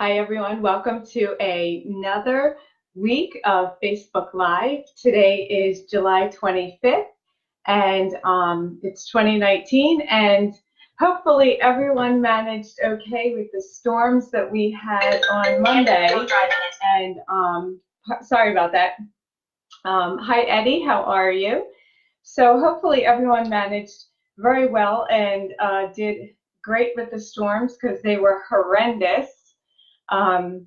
Hi, everyone. Welcome to another week of Facebook Live. Today is July 25th, and it's 2019, and hopefully everyone managed okay with the storms that we had on Monday. And sorry about that. Hi, Eddie. How are you? So hopefully everyone managed very well and did great with the storms because they were horrendous. Um,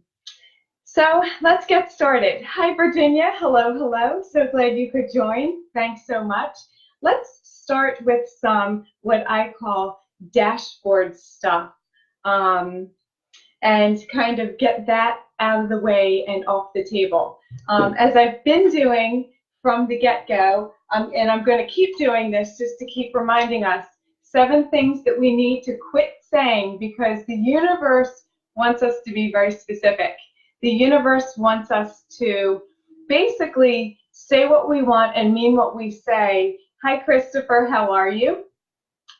so let's get started. Hi, Virginia. Hello, hello. So glad you could join. Thanks so much. Let's start with some what I call dashboard stuff and kind of get that out of the way and off the table. As I've been doing from the get-go, and I'm going to keep doing this just to keep reminding us, 7 things that we need to quit saying because the universe wants us to be very specific. The universe wants us to basically say what we want and mean what we say. Hi, Christopher, how are you?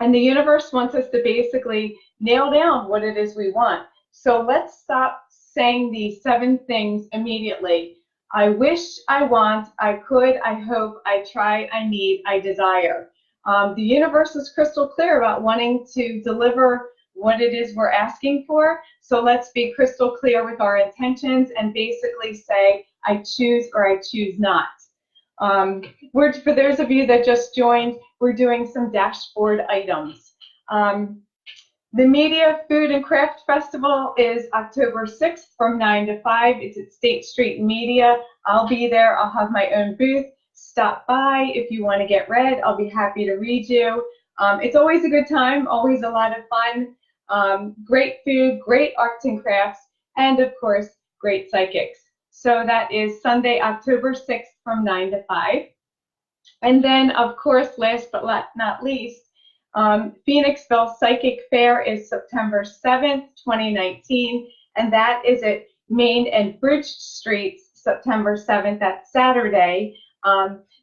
And the universe wants us to basically nail down what it is we want. So let's stop saying these 7 things immediately. I wish, I want, I could, I hope, I try, I need, I desire. The universe is crystal clear about wanting to deliver what it is we're asking for. So let's be crystal clear with our intentions and basically say, I choose or I choose not. For those of you that just joined, we're doing some dashboard items. The Media, Food, and Craft Festival is October 6th from 9 to 5. It's at State Street Media. I'll be there. I'll have my own booth. Stop by if you want to get read. I'll be happy to read you. It's always a good time, always a lot of fun. Great food, great arts and crafts, and of course, great psychics. So that is Sunday, October 6th from 9 to 5. And then, of course, last but not least, Phoenixville Psychic Fair is September 7th, 2019, and that is at Main and Bridge Streets, September 7th, that's Saturday.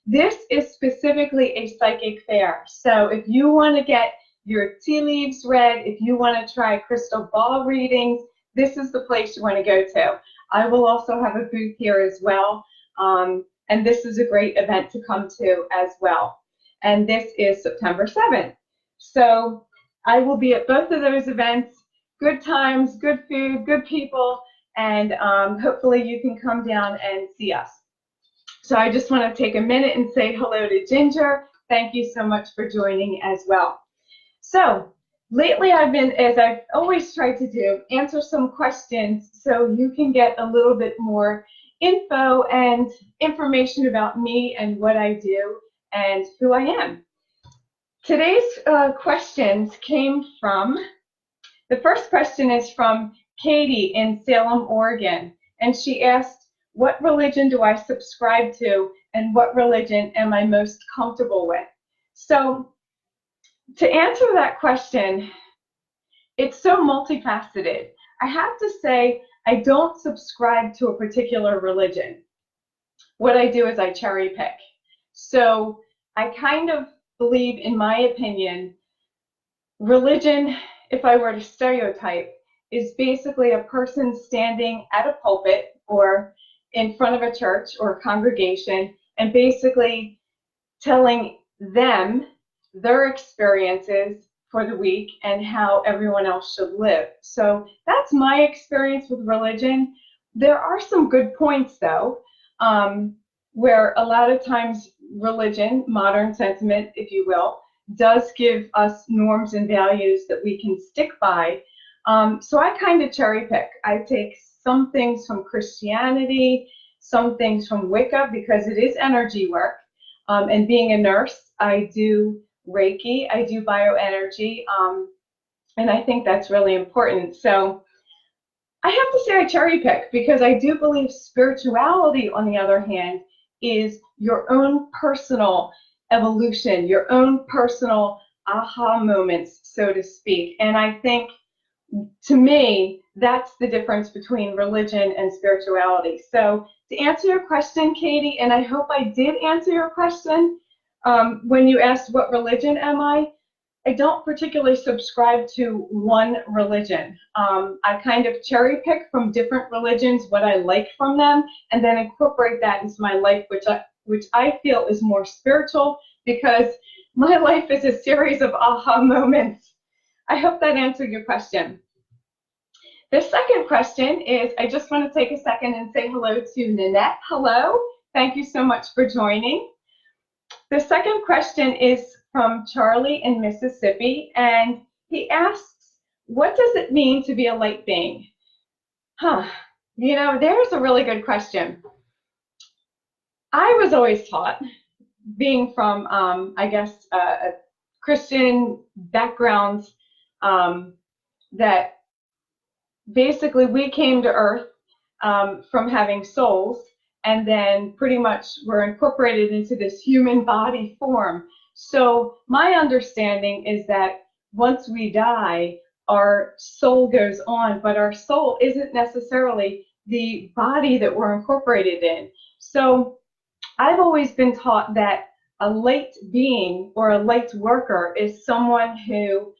This is specifically a psychic fair. So if you want to get your tea leaves read, if you want to try crystal ball readings, this is the place you want to go to. I will also have a booth here as well, and this is a great event to come to as well. And this is September 7th. So I will be at both of those events. Good times, good food, good people, and hopefully you can come down and see us. So I just want to take a minute and say hello to Ginger. Thank you so much for joining as well. So lately I've been, as I've always tried to do, answer some questions so you can get a little bit more info and information about me and what I do and who I am. Today's questions came from, the first question is from Katie in Salem, Oregon, and she asked, what religion do I subscribe to and what religion am I most comfortable with? So to answer that question, it's so multifaceted. I have to say I don't subscribe to a particular religion. What I do is I cherry pick. So I kind of believe, in my opinion, religion, if I were to stereotype, is basically a person standing at a pulpit or in front of a church or a congregation and basically telling them their experiences for the week and how everyone else should live. So that's my experience with religion. There are some good points, though, where a lot of times religion, modern sentiment, if you will, does give us norms and values that we can stick by. So I kind of cherry pick. I take some things from Christianity, some things from Wicca because it is energy work. And being a nurse, I do Reiki, I do bioenergy, and I think that's really important. So I have to say I cherry pick because I do believe spirituality, on the other hand, is your own personal evolution, your own personal aha moments, so to speak. And I think, to me, that's the difference between religion and spirituality. So to answer your question, Katie, and I hope I did answer your question when you asked what religion am I, I don't particularly subscribe to one religion. I kind of cherry pick from different religions what I like from them, and then incorporate that into my life, which I feel is more spiritual, because my life is a series of aha moments. I hope that answered your question. The second question is, I just want to take a second and say hello to Nanette. Hello. Thank you so much for joining. The second question is from Charlie in Mississippi, and he asks, what does it mean to be a light being? You know, there's a really good question. I was always taught, being from, I guess, a Christian background, that basically we came to Earth from having souls, and then pretty much we're incorporated into this human body form. So my understanding is that once we die, our soul goes on, but our soul isn't necessarily the body that we're incorporated in. So I've always been taught that a light being or a light worker is someone who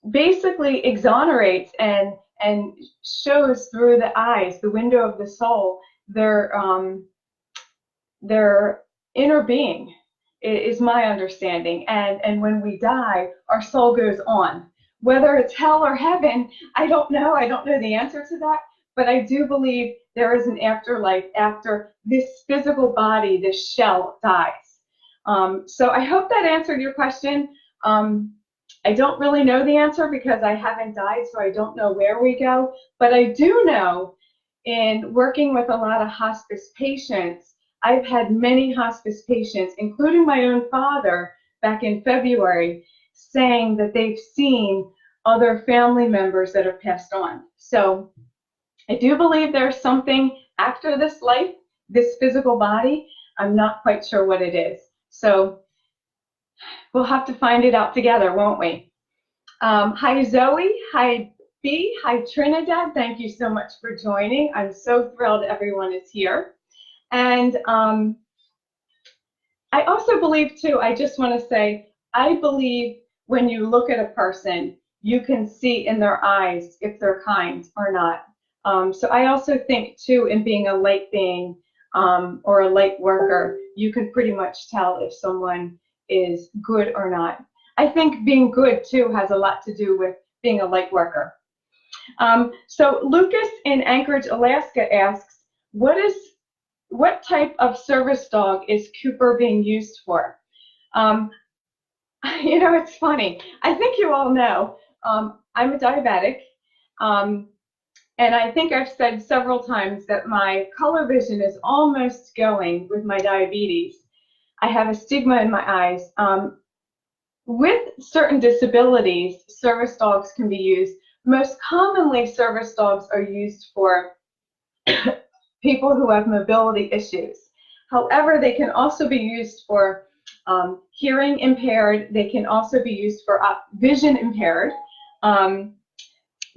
basically exonerates and shows through the eyes, the window of the soul, their inner being, is my understanding. And when we die, our soul goes on. Whether it's hell or heaven, I don't know. I don't know the answer to that. But I do believe there is an afterlife after this physical body, this shell, dies. So I hope that answered your question. I don't really know the answer because I haven't died, so I don't know where we go. But I do know, in working with a lot of hospice patients, I've had many hospice patients, including my own father back in February, saying that they've seen other family members that have passed on. So I do believe there's something after this life, this physical body. I'm not quite sure what it is. So we'll have to find it out together, won't we? Hi, Zoe. Hi, B. Hi, Trinidad. Thank you so much for joining. I'm so thrilled everyone is here. And I also believe, too, I just want to say, I believe when you look at a person, you can see in their eyes if they're kind or not. So I also think, too, in being a light being or a light worker, you can pretty much tell if someone is good or not. I think being good, too, has a lot to do with being a light worker. So Lucas in Anchorage, Alaska asks, what type of service dog is Cooper being used for? You know, it's funny. I think you all know I'm a diabetic. And I think I've said several times that my color vision is almost going with my diabetes. I have astigma in my eyes. With certain disabilities, service dogs can be used. Most commonly, service dogs are used for people who have mobility issues. However, they can also be used for hearing impaired. They can also be used for vision impaired.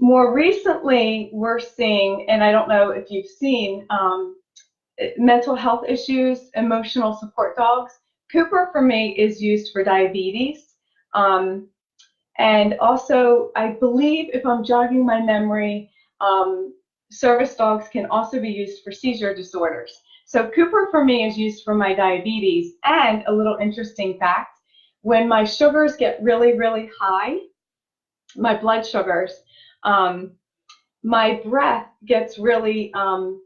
More recently, we're seeing, and I don't know if you've seen, mental health issues, emotional support dogs. Cooper, for me, is used for diabetes. And also, I believe, if I'm jogging my memory, service dogs can also be used for seizure disorders. So Cooper, for me, is used for my diabetes. And a little interesting fact, when my sugars get really, really high, my blood sugars, my breath gets really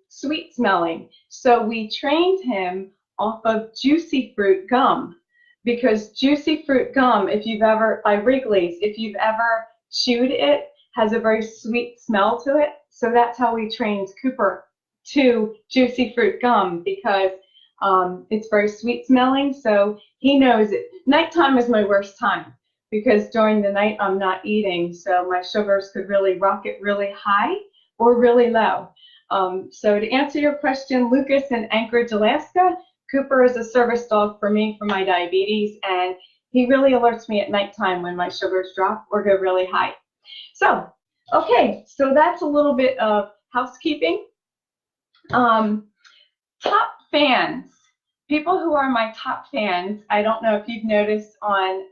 sweet smelling. So we trained him off of juicy fruit gum, because juicy fruit gum, if you've ever, by Wrigley's, if you've ever chewed it, has a very sweet smell to it. So that's how we trained Cooper to juicy fruit gum, because it's very sweet smelling. So he knows it. Nighttime is my worst time, because during the night I'm not eating, so my sugars could really rocket really high or really low. So to answer your question, Lucas in Anchorage, Alaska, Cooper is a service dog for me for my diabetes, and he really alerts me at nighttime when my sugars drop or go really high. So, okay, so that's a little bit of housekeeping. Top fans. people who are my top fans, I don't know if you've noticed on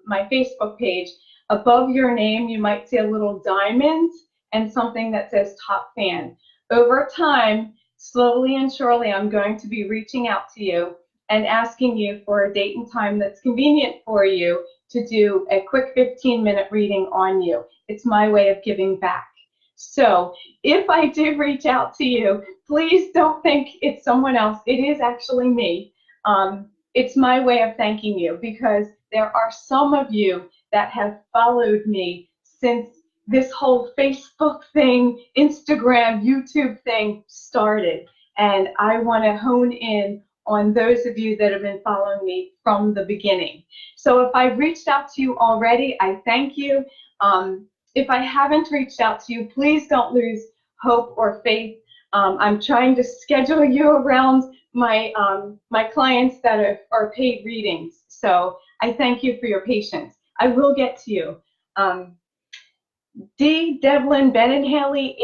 my Facebook page, above your name you might see a little diamond and something that says top fan. Over time, slowly and surely, I'm going to be reaching out to you and asking you for a date and time that's convenient for you to do a quick 15-minute reading on you. It's my way of giving back. So if I do reach out to you, please don't think it's someone else. It is actually me. It's my way of thanking you, because there are some of you that have followed me since this whole Facebook thing, Instagram, YouTube thing started. And I want to hone in on those of you that have been following me from the beginning. So if I've reached out to you already, I thank you. If I haven't reached out to you, please don't lose hope or faith. I'm trying to schedule you around my clients that are paid readings. So I thank you for your patience. I will get to you. Dee, Devlin, Ben, and Haley,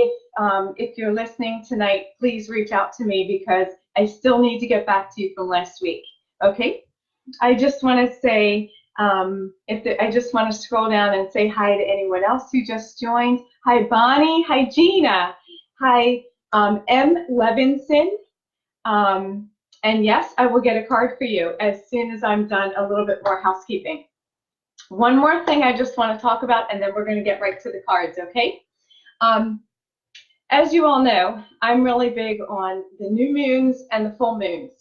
if you're listening tonight, please reach out to me, because I still need to get back to you from last week. Okay? I just want to say, I just want to scroll down and say hi to anyone else who just joined. Hi, Bonnie. Hi, Gina. Hi, M. Levinson. And yes, I will get a card for you as soon as I'm done a little bit more housekeeping. One more thing I just want to talk about, and then we're going to get right to the cards, okay? As you all know, I'm really big on the new moons and the full moons.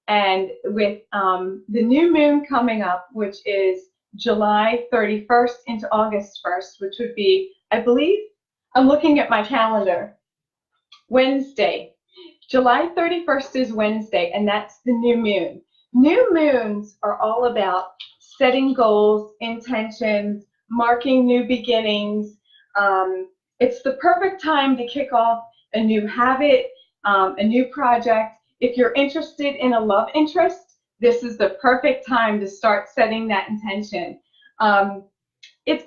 And with the new moon coming up, which is July 31st into August 1st, which would be, I believe, I'm looking at my calendar, Wednesday. July 31st is Wednesday, and that's the new moon. New moons are all about setting goals, intentions, marking new beginnings. It's the perfect time to kick off a new habit, a new project. If you're interested in a love interest, this is the perfect time to start setting that intention. It's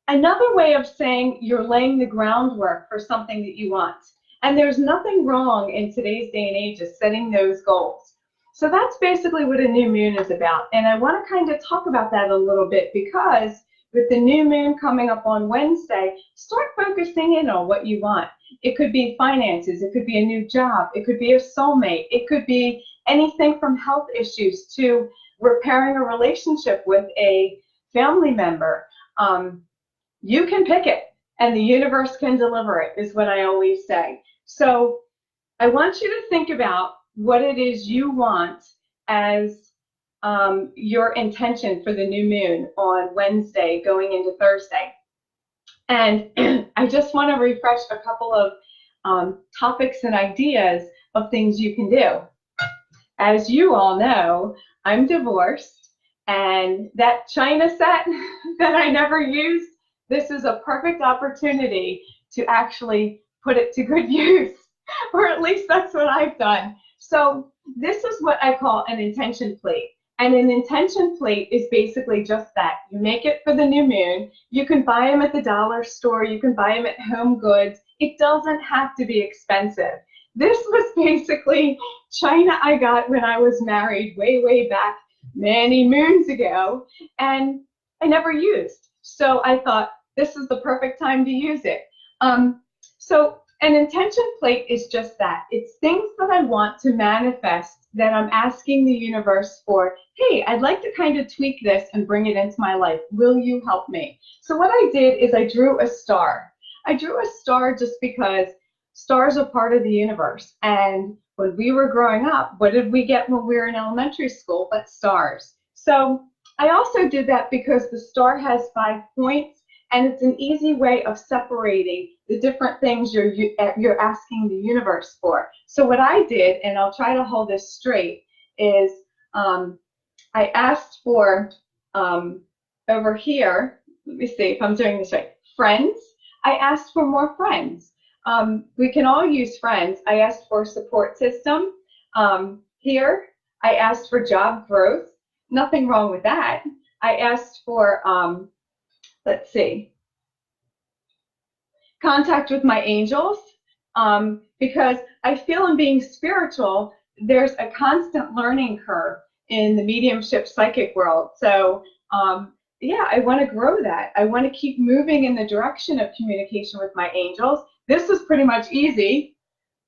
another way of saying you're laying the groundwork for something that you want. And there's nothing wrong in today's day and age of setting those goals. So that's basically what a new moon is about. And I want to kind of talk about that a little bit, because with the new moon coming up on Wednesday, start focusing in on what you want. It could be finances, it could be a new job, it could be a soulmate, it could be anything from health issues to repairing a relationship with a family member. You can pick it, and the universe can deliver it, is what I always say. So I want you to think about what it is you want as your intention for the new moon on Wednesday going into Thursday. And I just want to refresh a couple of topics and ideas of things you can do. As you all know, I'm divorced, and that china set that I never used, this is a perfect opportunity to actually put it to good use, or at least that's what I've done. So this is what I call an intention plate. And an intention plate is basically just that. You make it for the new moon. You can buy them at the dollar store. You can buy them at Home Goods. It doesn't have to be expensive. This was basically china I got when I was married way, way back many moons ago, and I never used. So I thought this is the perfect time to use it. So an intention plate is just that. It's things that I want to manifest that I'm asking the universe for. Hey, I'd like to kind of tweak this and bring it into my life. Will you help me? So what I did is I drew a star. I drew a star just because stars are part of the universe. And when we were growing up, what did we get when we were in elementary school but stars? So I also did that because the star has 5 points, and it's an easy way of separating the different things you're asking the universe for. So what I did, and I'll try to hold this straight, is I asked for, over here, let me see if I'm doing this right, friends. I asked for more friends. We can all use friends. I asked for support system. Here, I asked for job growth. Nothing wrong with that. I asked for, let's see, contact with my angels, because I feel in being spiritual there's a constant learning curve in the mediumship psychic world. So yeah, I want to grow that. I want to keep moving in the direction of communication with my angels. This is pretty much easy.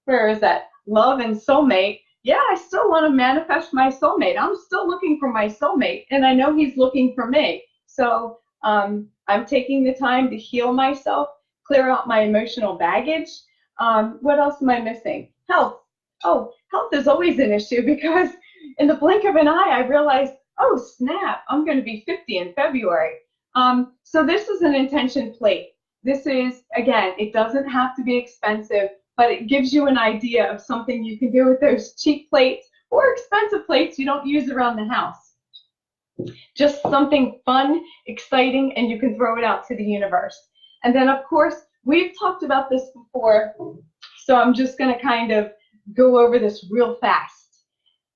Where is that? Love and soulmate. Yeah, I still want to manifest my soulmate. I'm still looking for my soulmate, and I know he's looking for me. So I'm taking the time to heal myself, clear out my emotional baggage. What else am I missing? Health. Oh, health is always an issue because in the blink of an eye, I realized, oh, snap, I'm going to be 50 in February. So this is an intention plate. This is, again, it doesn't have to be expensive, but it gives you an idea of something you can do with those cheap plates or expensive plates you don't use around the house. Just something fun, exciting, and you can throw it out to the universe. And then, of course, we've talked about this before, so I'm just going to kind of go over this real fast.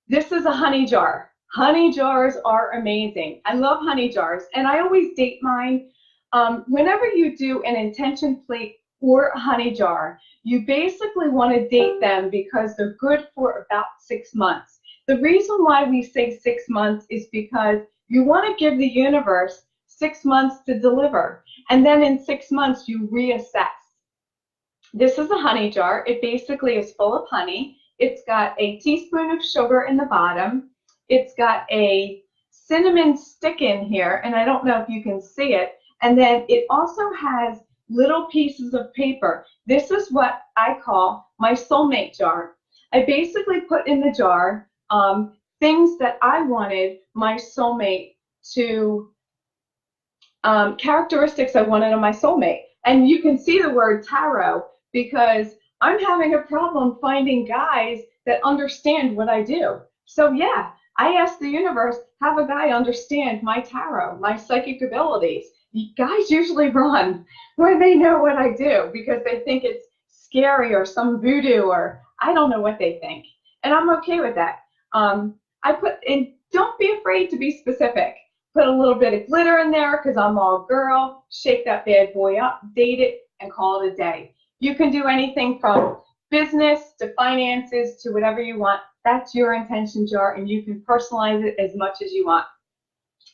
This is a honey jar. Honey jars are amazing. I love honey jars, and I always date mine. Whenever you do an intention plate or a honey jar, you basically want to date them because they're good for about 6 months. The reason why we say 6 months is because you want to give the universe 6 months to deliver, and then in 6 months you reassess. This is a honey jar. It basically is full of honey. It's got a teaspoon of sugar in the bottom. It's got a cinnamon stick in here, and I don't know if you can see it. And then it also has little pieces of paper. This is what I call my soulmate jar. I basically put in the jar things that I wanted my soulmate to, characteristics I wanted in my soulmate. And you can see the word tarot because I'm having a problem finding guys that understand what I do. So yeah, I asked the universe, have a guy understand my tarot, my psychic abilities. Guys usually run when they know what I do because they think it's scary or some voodoo or I don't know what they think. And I'm okay with that. I put in, don't be afraid to be specific. Put a little bit of glitter in there because I'm all girl. Shake that bad boy up, date it, and call it a day. You can do anything from business to finances to whatever you want. That's your intention jar, and you can personalize it as much as you want.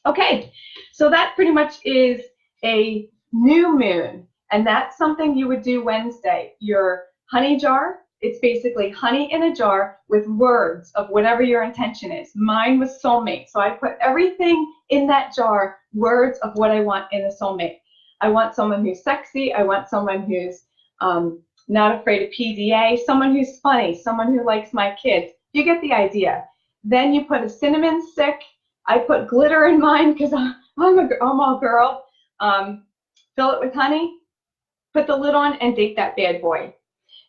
Okay, so that pretty much is a new moon, and that's something you would do Wednesday. Your honey jar, it's basically honey in a jar with words of whatever your intention is. Mine was soulmate, so I put everything in that jar, words of what I want in a soulmate. I want someone who's sexy. I want someone who's not afraid of PDA, someone who's funny, someone who likes my kids. You get the idea. Then you put a cinnamon stick. I put glitter in mine because I'm all girl. Fill it with honey, put the lid on, and date that bad boy.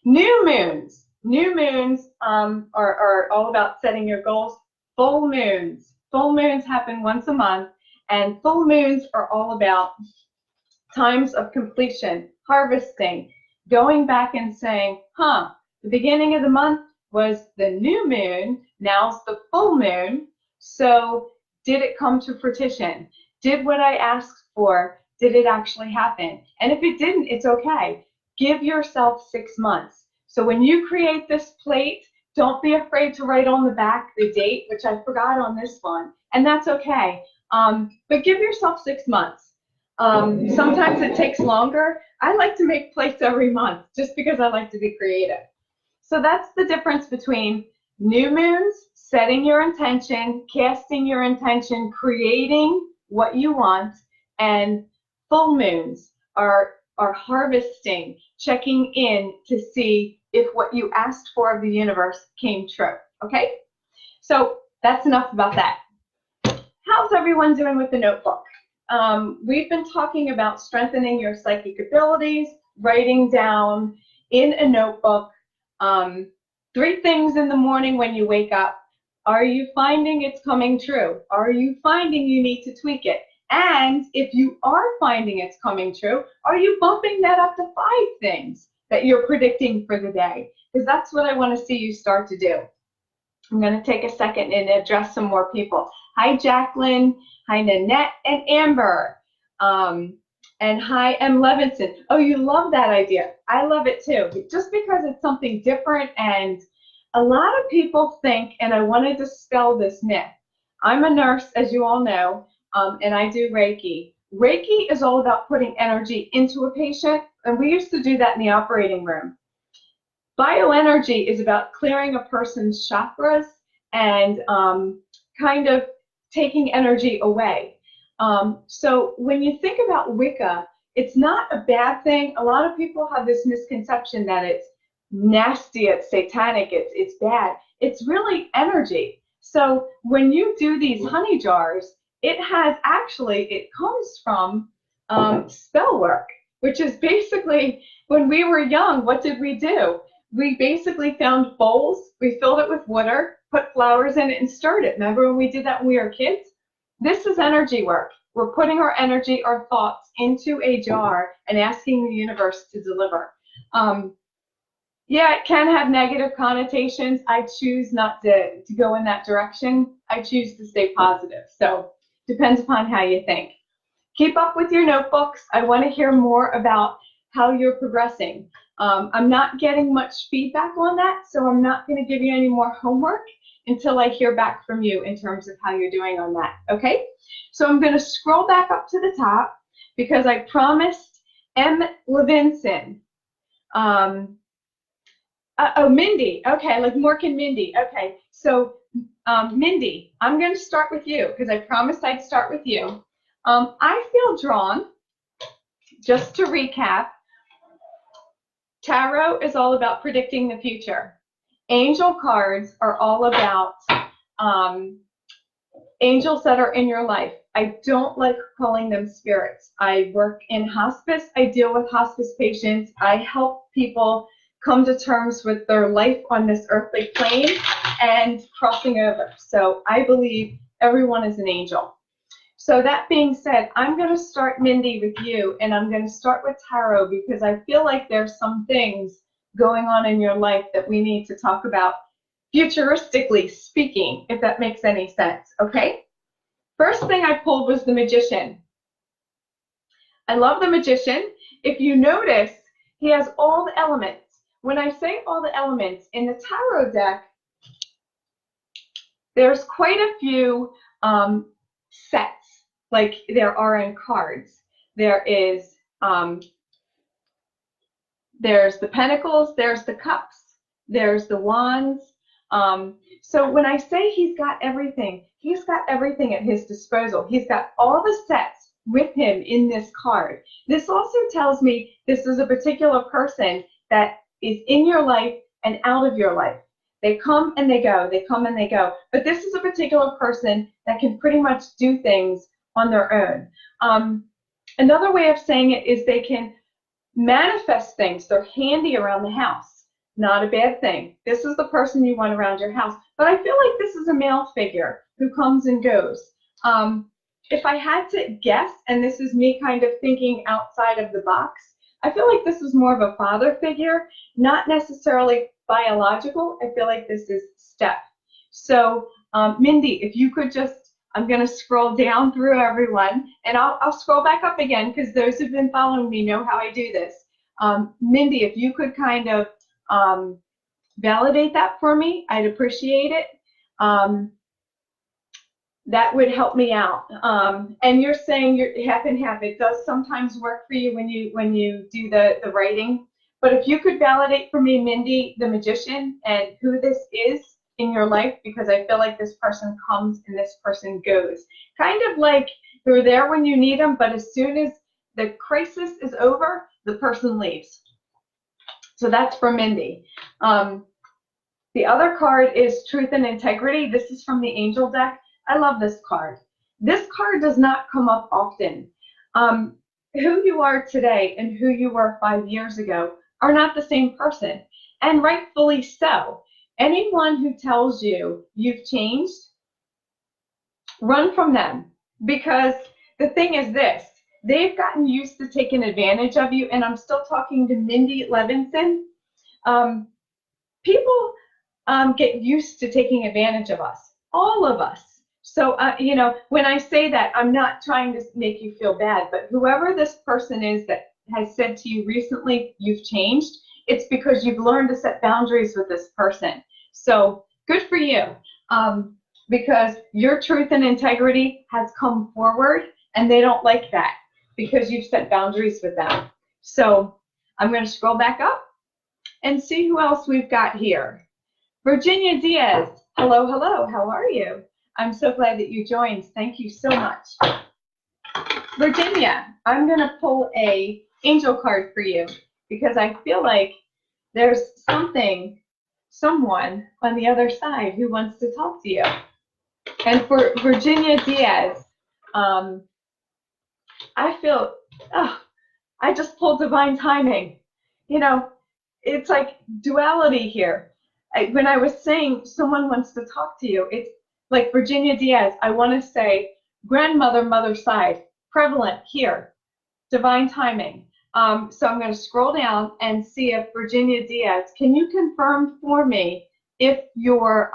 New moons. New moons are all about setting your goals. Full moons. Full moons happen once a month, and full moons are all about times of completion, harvesting, going back and saying, the beginning of the month was the new moon, now's the full moon, so did it come to fruition? Did what I asked for, did it actually happen? And if it didn't, it's okay. Give yourself 6 months. So when you create this plate, don't be afraid to write on the back the date, which I forgot on this one, and that's okay. But give yourself 6 months. Sometimes it takes longer. I like to make plates every month just because I like to be creative. So that's the difference between new moons, setting your intention, casting your intention, creating what you want, and full moons are harvesting, checking in to see if what you asked for of the universe came true. Okay? So that's enough about that. How's everyone doing with the notebook? We've been talking about strengthening your psychic abilities, writing down in a notebook 3 things in the morning when you wake up. Are you finding it's coming true? Are you finding you need to tweak it? And if you are finding it's coming true, are you bumping that up to 5 things that you're predicting for the day? Because that's what I want to see you start to do. I'm going to take a second and address some more people. Hi, Jacqueline. Hi, Nanette and Amber. And hi, M. Levinson. Oh, you love that idea. I love it too. Just because it's something different and A lot of people think, and I want to dispel this myth. I'm a nurse, as you all know, and I do Reiki. Reiki is all about putting energy into a patient, and we used to do that in the operating room. Bioenergy is about clearing a person's chakras and kind of taking energy away. So when you think about Wicca, it's not a bad thing. A lot of people have this misconception that it's nasty, it's satanic, it's bad. It's really energy. So when you do these honey jars, it comes from spell work, which is basically, when we were young, what did we do? We basically found bowls, we filled it with water, put flowers in it, and stirred it. Remember when we did that when we were kids? This is energy work. We're putting our energy, our thoughts into a jar and asking the universe to deliver. Yeah, it can have negative connotations. I choose not to go in that direction. I choose to stay positive. So depends upon how you think. Keep up with your notebooks. I want to hear more about how you're progressing. I'm not getting much feedback on that, so I'm not going to give you any more homework until I hear back from you in terms of how you're doing on that, okay? So I'm going to scroll back up to the top because I promised M. Levinson. Oh, Mindy. Okay, like Mork and Mindy. Okay, so Mindy, I'm going to start with you because I promised I'd start with you. I feel drawn, just to recap, tarot is all about predicting the future. Angel cards are all about angels that are in your life. I don't like calling them spirits. I work in hospice. I deal with hospice patients. I help people come to terms with their life on this earthly plane and crossing over. So I believe everyone is an angel. So that being said, I'm going to start, Mindy, with you, and I'm going to start with tarot because I feel like there's some things going on in your life that we need to talk about futuristically speaking, if that makes any sense, okay? First thing I pulled was the Magician. I love the Magician. If you notice, he has all the elements. When I say all the elements, in the tarot deck, there's quite a few sets, like there are in cards. There's the pentacles, there's the cups, there's the wands. So when I say he's got everything at his disposal. He's got all the sets with him in this card. This also tells me this is a particular person that is in your life and out of your life. They come and they go, they come and they go. But this is a particular person that can pretty much do things on their own. Another way of saying it is they can manifest things. They're handy around the house. Not a bad thing. This is the person you want around your house. But I feel like this is a male figure who comes and goes. If I had to guess, and this is me kind of thinking outside of the box, I feel like this is more of a father figure, not necessarily biological. I feel like this is step. So, Mindy, if you could just, I'm going to scroll down through everyone, and I'll scroll back up again because those who've been following me know how I do this. Mindy, if you could kind of validate that for me, I'd appreciate it. That would help me out. And you're saying you're half and half. It does sometimes work for you when you do the writing. But if you could validate for me, Mindy, the Magician, and who this is in your life, because I feel like this person comes and this person goes. Kind of like they're there when you need them, but as soon as the crisis is over, the person leaves. So that's for Mindy. The other card is Truth and Integrity. This is from the Angel deck. I love this card. This card does not come up often. Who you are today and who you were 5 years ago are not the same person, and rightfully so. Anyone who tells you you've changed, run from them, because the thing is this, they've gotten used to taking advantage of you, and I'm still talking to Mindy Levinson. People get used to taking advantage of us, all of us. So, you know, when I say that, I'm not trying to make you feel bad, but whoever this person is that has said to you recently, you've changed, it's because you've learned to set boundaries with this person. So good for you, because your truth and integrity has come forward, and they don't like that because you've set boundaries with them. So I'm going to scroll back up and see who else we've got here. Virginia Diaz, hello, hello, how are you? I'm so glad that you joined. Thank you so much. Virginia, I'm going to pull a angel card for you because I feel like there's someone on the other side who wants to talk to you. And for Virginia Diaz, I feel, I just pulled divine timing. You know, it's like duality here. When I was saying someone wants to talk to you, it's like Virginia Diaz, I want to say grandmother, mother's side, prevalent here, divine timing. So I'm going to scroll down and see if Virginia Diaz, can you confirm for me if you're,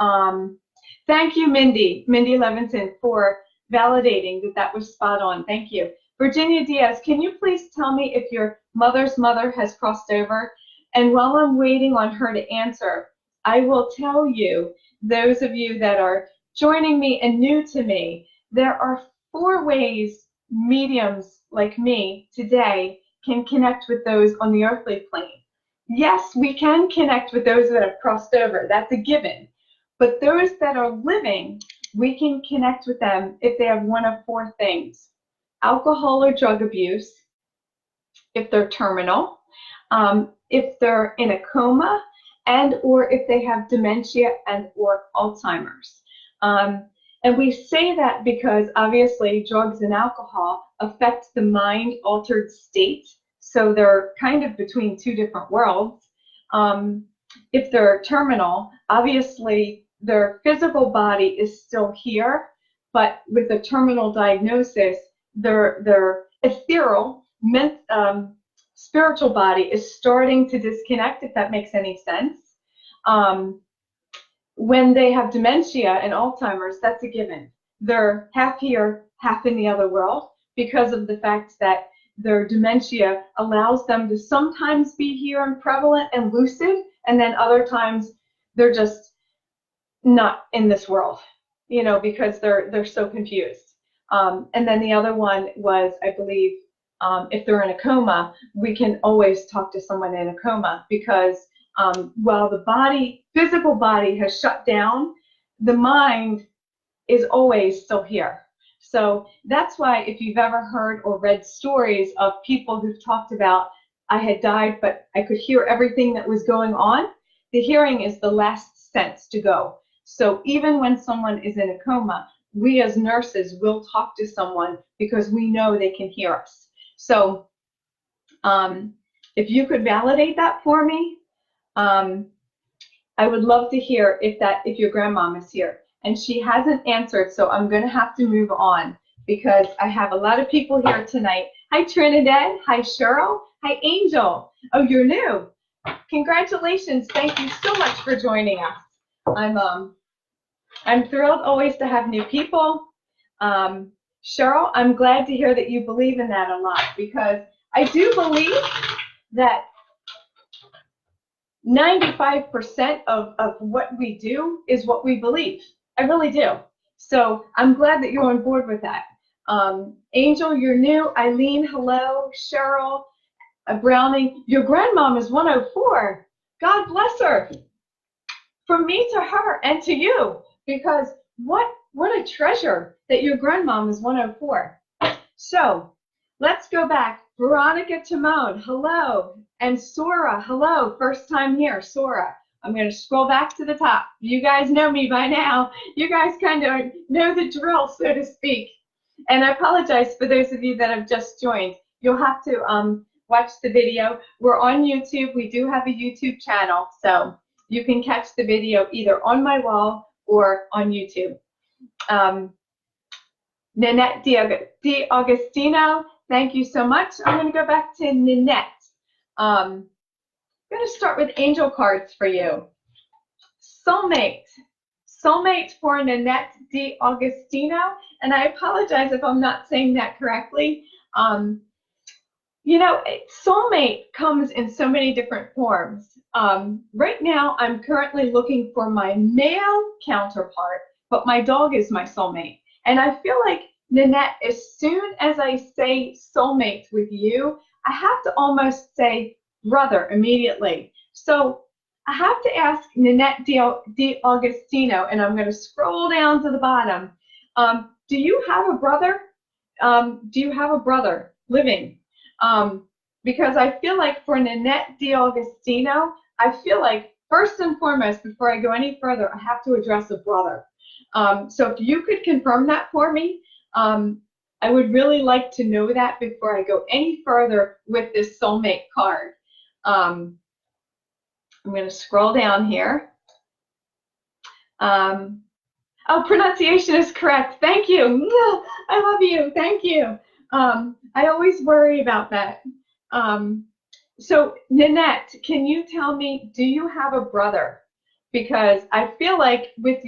thank you, Mindy Levinson, for validating that that was spot on. Thank you. Virginia Diaz, can you please tell me if your mother's mother has crossed over? And while I'm waiting on her to answer, I will tell you, those of you that are joining me and new to me, there are 4 ways mediums like me today can connect with those on the earthly plane. Yes, we can connect with those that have crossed over. That's a given. But those that are living, we can connect with them if they have one of 4 things: alcohol or drug abuse, if they're terminal, if they're in a coma, and or if they have dementia and or Alzheimer's. And we say that because obviously drugs and alcohol affect the mind-altered state, so they're kind of between 2 different worlds. If they're terminal, obviously their physical body is still here, but with the terminal diagnosis, their ethereal, spiritual body is starting to disconnect, if that makes any sense. When they have dementia and Alzheimer's, that's a given. They're half here, half in the other world, because of the fact that their dementia allows them to sometimes be here and prevalent and lucid, and then other times they're just not in this world, you know, because they're so confused. And then the other one was, I believe, if they're in a coma, we can always talk to someone in a coma because while the physical body has shut down, the mind is always still here. So that's why if you've ever heard or read stories of people who've talked about, I had died, but I could hear everything that was going on, the hearing is the last sense to go. So even when someone is in a coma, we as nurses will talk to someone because we know they can hear us. So if you could validate that for me, I would love to hear if your grandmom is here. And she hasn't answered, so I'm going to have to move on because I have a lot of people here tonight. Hi, Trinidad. Hi, Cheryl. Hi, Angel. Oh, you're new. Congratulations. Thank you so much for joining us. I'm thrilled always to have new people. Cheryl, I'm glad to hear that you believe in that a lot because I do believe that 95% of what we do is what we believe. I really do. So I'm glad that you're on board with that. Angel, you're new. Eileen, hello. Cheryl, Browning, your grandmom is 104. God bless her. From me to her and to you, because what a treasure that your grandmom is 104. So let's go back. Veronica Timone, hello. And Sora, hello. First time here, Sora. I'm going to scroll back to the top. You guys know me by now. You guys kind of know the drill, so to speak. And I apologize for those of you that have just joined. You'll have to watch the video. We're on YouTube. We do have a YouTube channel, so you can catch the video either on my wall or on YouTube. Nanette D'Agostino, thank you so much. I'm going to go back to Nanette. I'm going to start with angel cards for you. Soulmate. Soulmate for Nanette D'Agostino. And I apologize if I'm not saying that correctly. You know, soulmate comes in so many different forms. Right now, I'm currently looking for my male counterpart, but my dog is my soulmate. And I feel like, Nanette, as soon as I say soulmate with you, I have to almost say brother immediately. So I have to ask Nanette D'Augustino, and I'm going to scroll down to the bottom. Do you have a brother? Do you have a brother living? Um, because I feel like for Nanette D'Augustino, I feel like first and foremost, before I go any further, I have to address a brother. So if you could confirm that for me, I would really like to know that before I go any further with this soulmate card. I'm going to scroll down here. Oh, pronunciation is correct. Thank you. I love you. Thank you. I always worry about that. So, Nanette, can you tell me, do you have a brother? Because I feel like with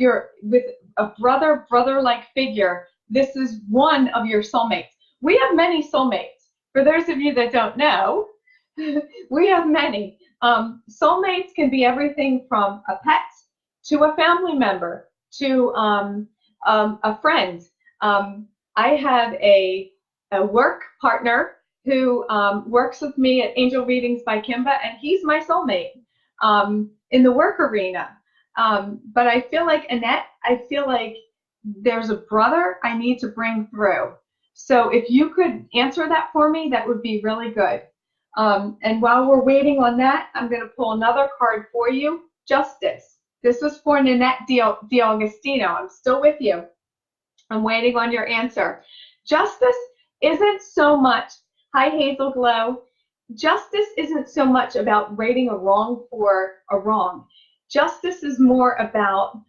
a brother-like figure, this is one of your soulmates. We have many soulmates. For those of you that don't know, we have many. Soulmates can be everything from a pet to a family member to a friend. I have a work partner who works with me at Angel Readings by Kimba, and he's my soulmate in the work arena. But I feel like, Annette, I feel like there's a brother I need to bring through. So if you could answer that for me, that would be really good. And while we're waiting on that, I'm going to pull another card for you, Justice. This was for Nanette D'Augustino. I'm still with you. I'm waiting on your answer. Justice isn't so much, hi Hazel Glow, justice isn't so much about rating a wrong for a wrong. Justice is more about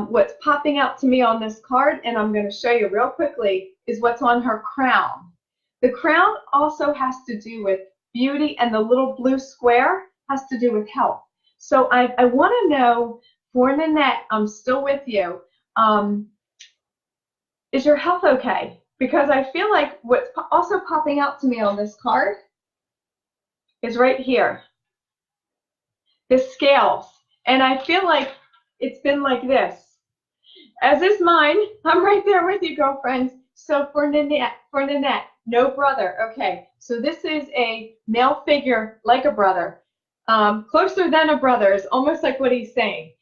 what's popping out to me on this card, and I'm going to show you real quickly, is what's on her crown. The crown also has to do with beauty, and the little blue square has to do with health. So I want to know, for Nanette, I'm still with you, is your health okay? Because I feel like what's also popping out to me on this card is right here, the scales. And I feel like it's been like this. As is mine, I'm right there with you, girlfriends. So for Nanette, no brother. Okay, so this is a male figure like a brother. Closer than a brother is almost like what he's saying.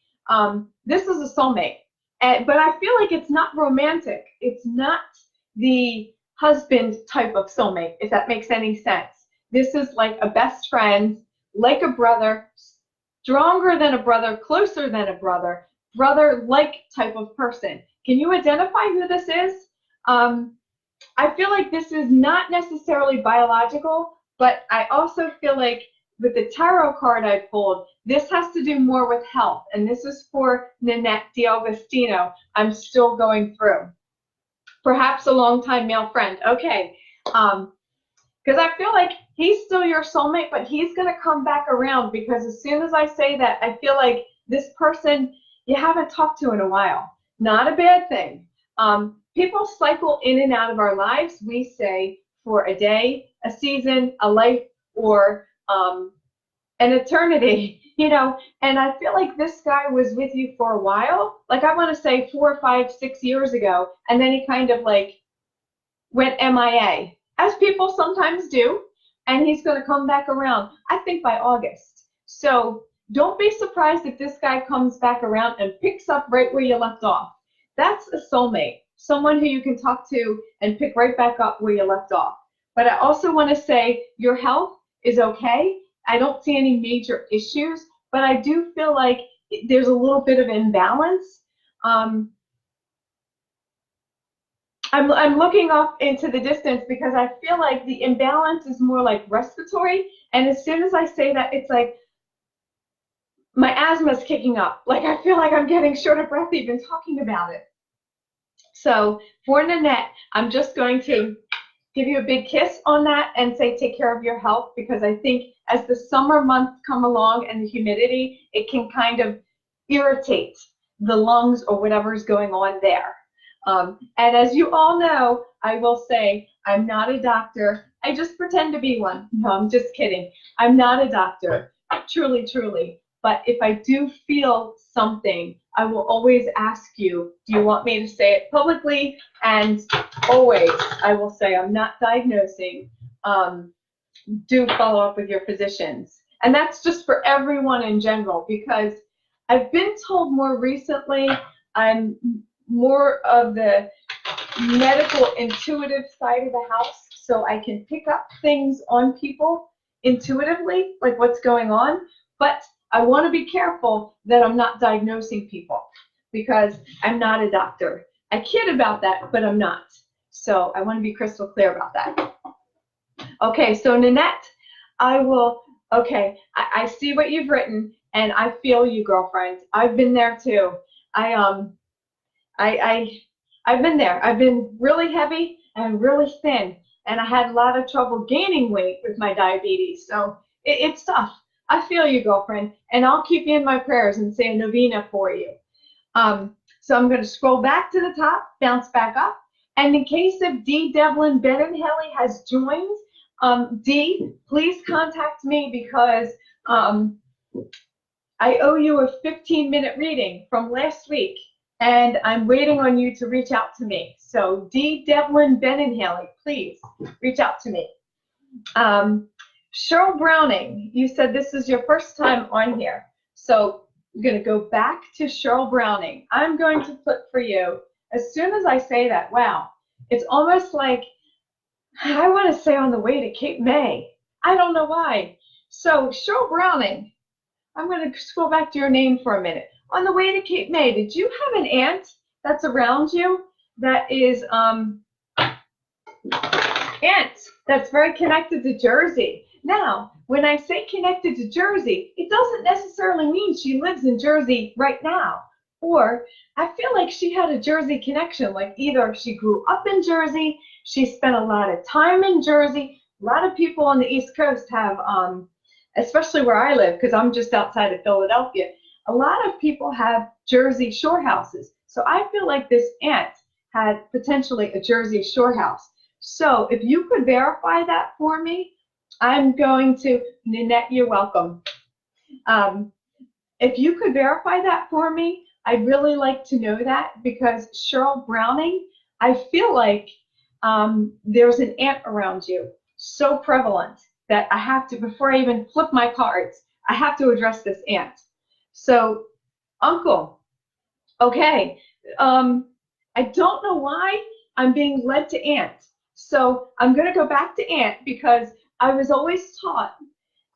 This is a soulmate, but I feel like it's not romantic. It's not the husband type of soulmate, if that makes any sense. This is like a best friend, like a brother, stronger than a brother, closer than a brother, brother-like type of person. Can you identify who this is? I feel like this is not necessarily biological, but I also feel like with the tarot card I pulled, this has to do more with health, and this is for Nanette D'Augustino. I'm still going through. Perhaps a longtime male friend. Okay, because I feel like he's still your soulmate, but he's going to come back around, because as soon as I say that, I feel like this person you haven't talked to in a while. Not a bad thing. People cycle in and out of our lives, we say, for a day, a season, a life, or an eternity, you know. And I feel like this guy was with you for a while, like I want to say 4, 5, 6 years ago, and then he kind of like went MIA, as people sometimes do, and he's going to come back around, I think, by August. So don't be surprised if this guy comes back around and picks up right where you left off. That's a soulmate, someone who you can talk to and pick right back up where you left off. But I also want to say your health is okay. I don't see any major issues, but I do feel like there's a little bit of imbalance. I'm looking off into the distance because I feel like the imbalance is more like respiratory, and as soon as I say that, it's like my asthma's kicking up. Like I feel like I'm getting short of breath even talking about it. So for Nanette, I'm just going to give you a big kiss on that and say take care of your health, because I think as the summer months come along and the humidity, it can kind of irritate the lungs or whatever's going on there. And as you all know, I will say I'm not a doctor. I just pretend to be one. No, I'm just kidding. I'm not a doctor, truly, truly. But if I do feel something, I will always ask you, do you want me to say it publicly? And always, I will say, I'm not diagnosing. Do follow up with your physicians. And that's just for everyone in general, because I've been told more recently I'm more of the medical intuitive side of the house, so I can pick up things on people intuitively, like what's going on. But I want to be careful that I'm not diagnosing people, because I'm not a doctor. I kid about that, but I'm not. So I want to be crystal clear about that. Okay, so Nanette, okay, I see what you've written, and I feel you, girlfriend. I've been there too. I've been there. I've been really heavy and really thin, and I had a lot of trouble gaining weight with my diabetes. So it's tough. I feel you, girlfriend, and I'll keep you in my prayers and say a novena for you. So I'm going to scroll back to the top, bounce back up, and in case of D. Devlin Benenhelly has joined, D, please contact me, because I owe you a 15-minute reading from last week, and I'm waiting on you to reach out to me. So D. Devlin Benenhelly, please reach out to me. Cheryl Browning, you said this is your first time on here. So I'm going to go back to Cheryl Browning. I'm going to put for you, as soon as I say that, wow, it's almost like I want to say on the way to Cape May. I don't know why. So Cheryl Browning, I'm going to scroll back to your name for a minute. On the way to Cape May, did you have an aunt that's around you that is aunt that's very connected to Jersey? Now, when I say connected to Jersey, it doesn't necessarily mean she lives in Jersey right now. Or I feel like she had a Jersey connection, like either she grew up in Jersey, she spent a lot of time in Jersey. A lot of people on the East Coast have, especially where I live, because I'm just outside of Philadelphia, a lot of people have Jersey shore houses. So I feel like this aunt had potentially a Jersey shore house. So if you could verify that for me, I'm going to, Nanette, you're welcome. If you could verify that for me, I'd really like to know that, because Cheryl Browning, I feel like there's an aunt around you so prevalent that I have to, before I even flip my cards, I have to address this aunt. So, uncle, okay, I don't know why I'm being led to aunt. So I'm going to go back to aunt, because I was always taught,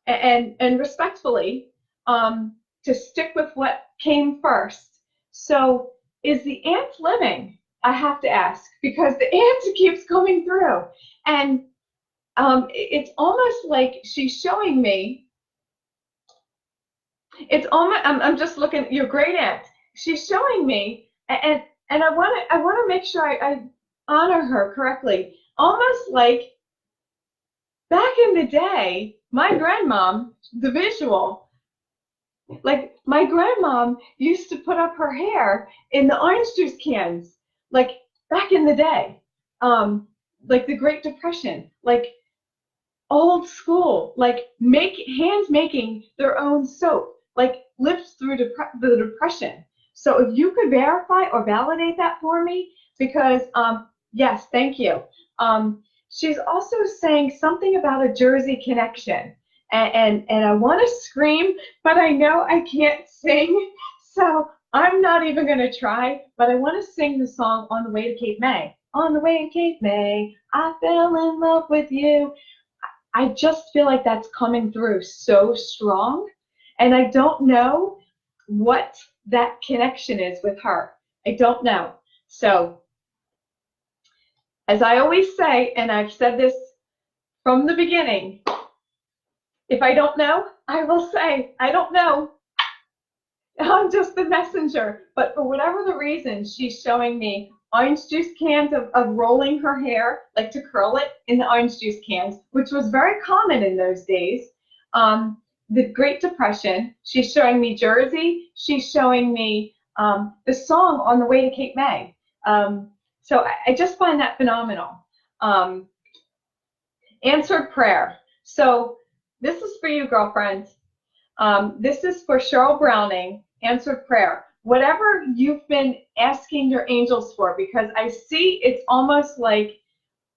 and respectfully, to stick with what came first. So is the aunt living? I have to ask, because the aunt keeps coming through. And it's almost like she's showing me, it's almost, I'm just looking, your great aunt, she's showing me, and I want to make sure I honor her correctly. Almost like back in the day, my grandmom, the visual, like my grandmom used to put up her hair in the orange juice cans, like back in the day, like the Great Depression, like old school, like hands making their own soap, like lived through the Depression. So if you could verify or validate that for me, because yes, thank you. She's also saying something about a Jersey connection, and I want to scream, but I know I can't sing, so I'm not even going to try, but I want to sing the song On the Way to Cape May. On the way to Cape May, I fell in love with you. I just feel like that's coming through so strong, and I don't know what that connection is with her. I don't know. So, as I always say, and I've said this from the beginning, if I don't know, I will say, I don't know. I'm just the messenger. But for whatever the reason, she's showing me orange juice cans of rolling her hair, like to curl it in the orange juice cans, which was very common in those days. The Great Depression, she's showing me Jersey, she's showing me the song On the Way to Cape May. So I just find that phenomenal. Answered prayer. So this is for you, girlfriends. This is for Cheryl Browning, answered prayer. Whatever you've been asking your angels for, because I see it's almost like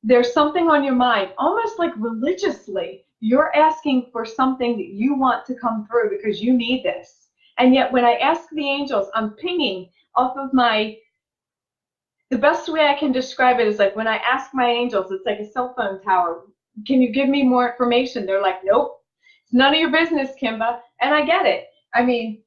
there's something on your mind, almost like religiously, you're asking for something that you want to come through because you need this. And yet when I ask the angels, I'm pinging off of the best way I can describe it is like when I ask my angels, it's like a cell phone tower. Can you give me more information? They're like, nope, it's none of your business, Kimba. And I get it. I mean,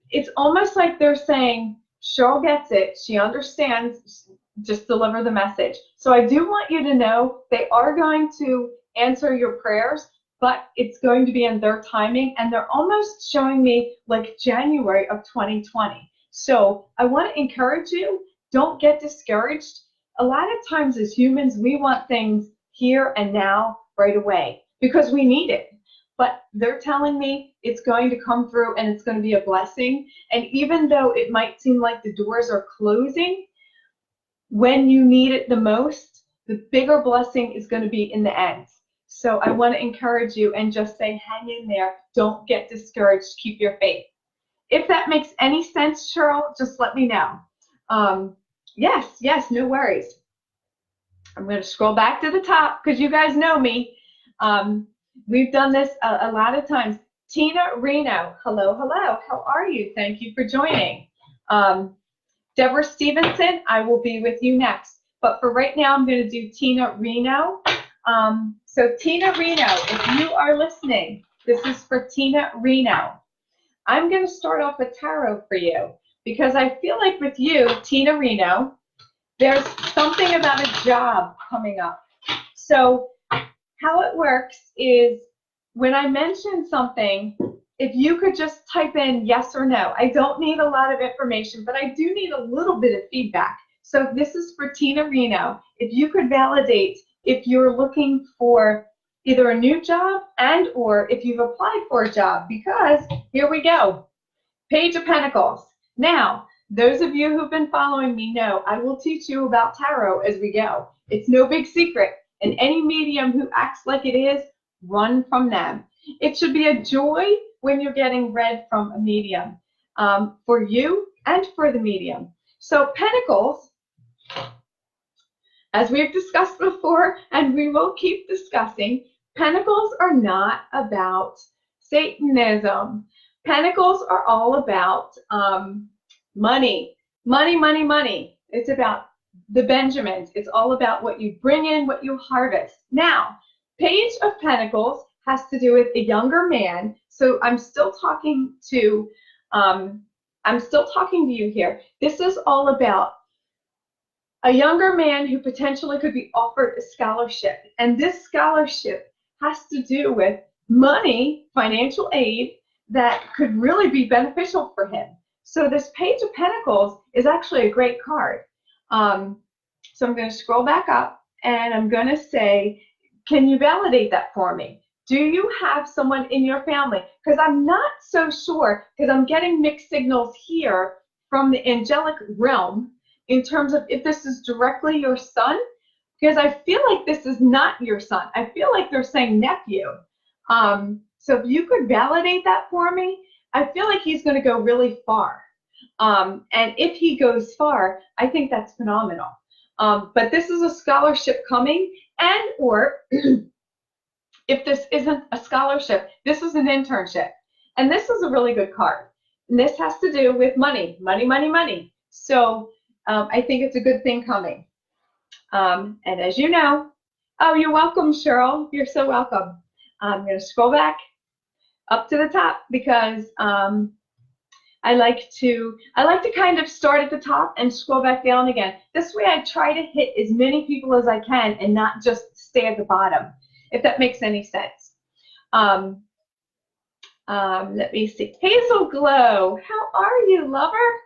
it's almost like they're saying, Cheryl gets it. She understands. Just deliver the message. So I do want you to know they are going to answer your prayers, but it's going to be in their timing, and they're almost showing me like January of 2020. So I want to encourage you, don't get discouraged. A lot of times as humans, we want things here and now right away because we need it. But they're telling me it's going to come through and it's going to be a blessing. And even though it might seem like the doors are closing, when you need it the most, the bigger blessing is going to be in the end. So I want to encourage you and just say, hang in there. Don't get discouraged. Keep your faith. If that makes any sense, Cheryl, just let me know. Yes, no worries. I'm going to scroll back to the top because you guys know me. We've done this a lot of times. Tina Reno, hello. How are you? Thank you for joining. Deborah Stevenson, I will be with you next. But for right now, I'm going to do Tina Reno. So Tina Reno, if you are listening, this is for Tina Reno. I'm going to start off with tarot for you because I feel like with you, Tina Reno, there's something about a job coming up. So how it works is when I mention something, if you could just type in yes or no. I don't need a lot of information, but I do need a little bit of feedback. So this is for Tina Reno. If you could validate if you're looking for either a new job and or if you've applied for a job, because here we go. Page of Pentacles. Now, those of you who've been following me know I will teach you about tarot as we go. It's no big secret. And any medium who acts like it is, run from them. It should be a joy when you're getting read from a medium, for you and for the medium. So Pentacles, as we've discussed before, and we will keep discussing, Pentacles are not about Satanism. Pentacles are all about money. It's about the Benjamins. It's all about what you bring in, what you harvest. Now, Page of Pentacles has to do with a younger man. So I'm still talking to you here. This is all about a younger man who potentially could be offered a scholarship. And this scholarship has to do with money, financial aid that could really be beneficial for him. So this Page of Pentacles is actually a great card. So I'm going to scroll back up and I'm going to say, can you validate that for me? Do you have someone in your family? Because I'm not so sure, because I'm getting mixed signals here from the angelic realm in terms of if this is directly your son, because I feel like this is not your son. I feel like they're saying nephew. So if you could validate that for me, I feel like he's going to go really far. And if he goes far, I think that's phenomenal. But this is a scholarship coming, and or if this isn't a scholarship, this is an internship. And this is a really good card. And this has to do with money. So I think it's a good thing coming. And as you know, oh, you're welcome, Cheryl. You're so welcome. I'm going to scroll back up to the top because I like to kind of start at the top and scroll back down again. This way I try to hit as many people as I can and not just stay at the bottom, if that makes any sense. Let me see. Hazel Glow, how are you, lover?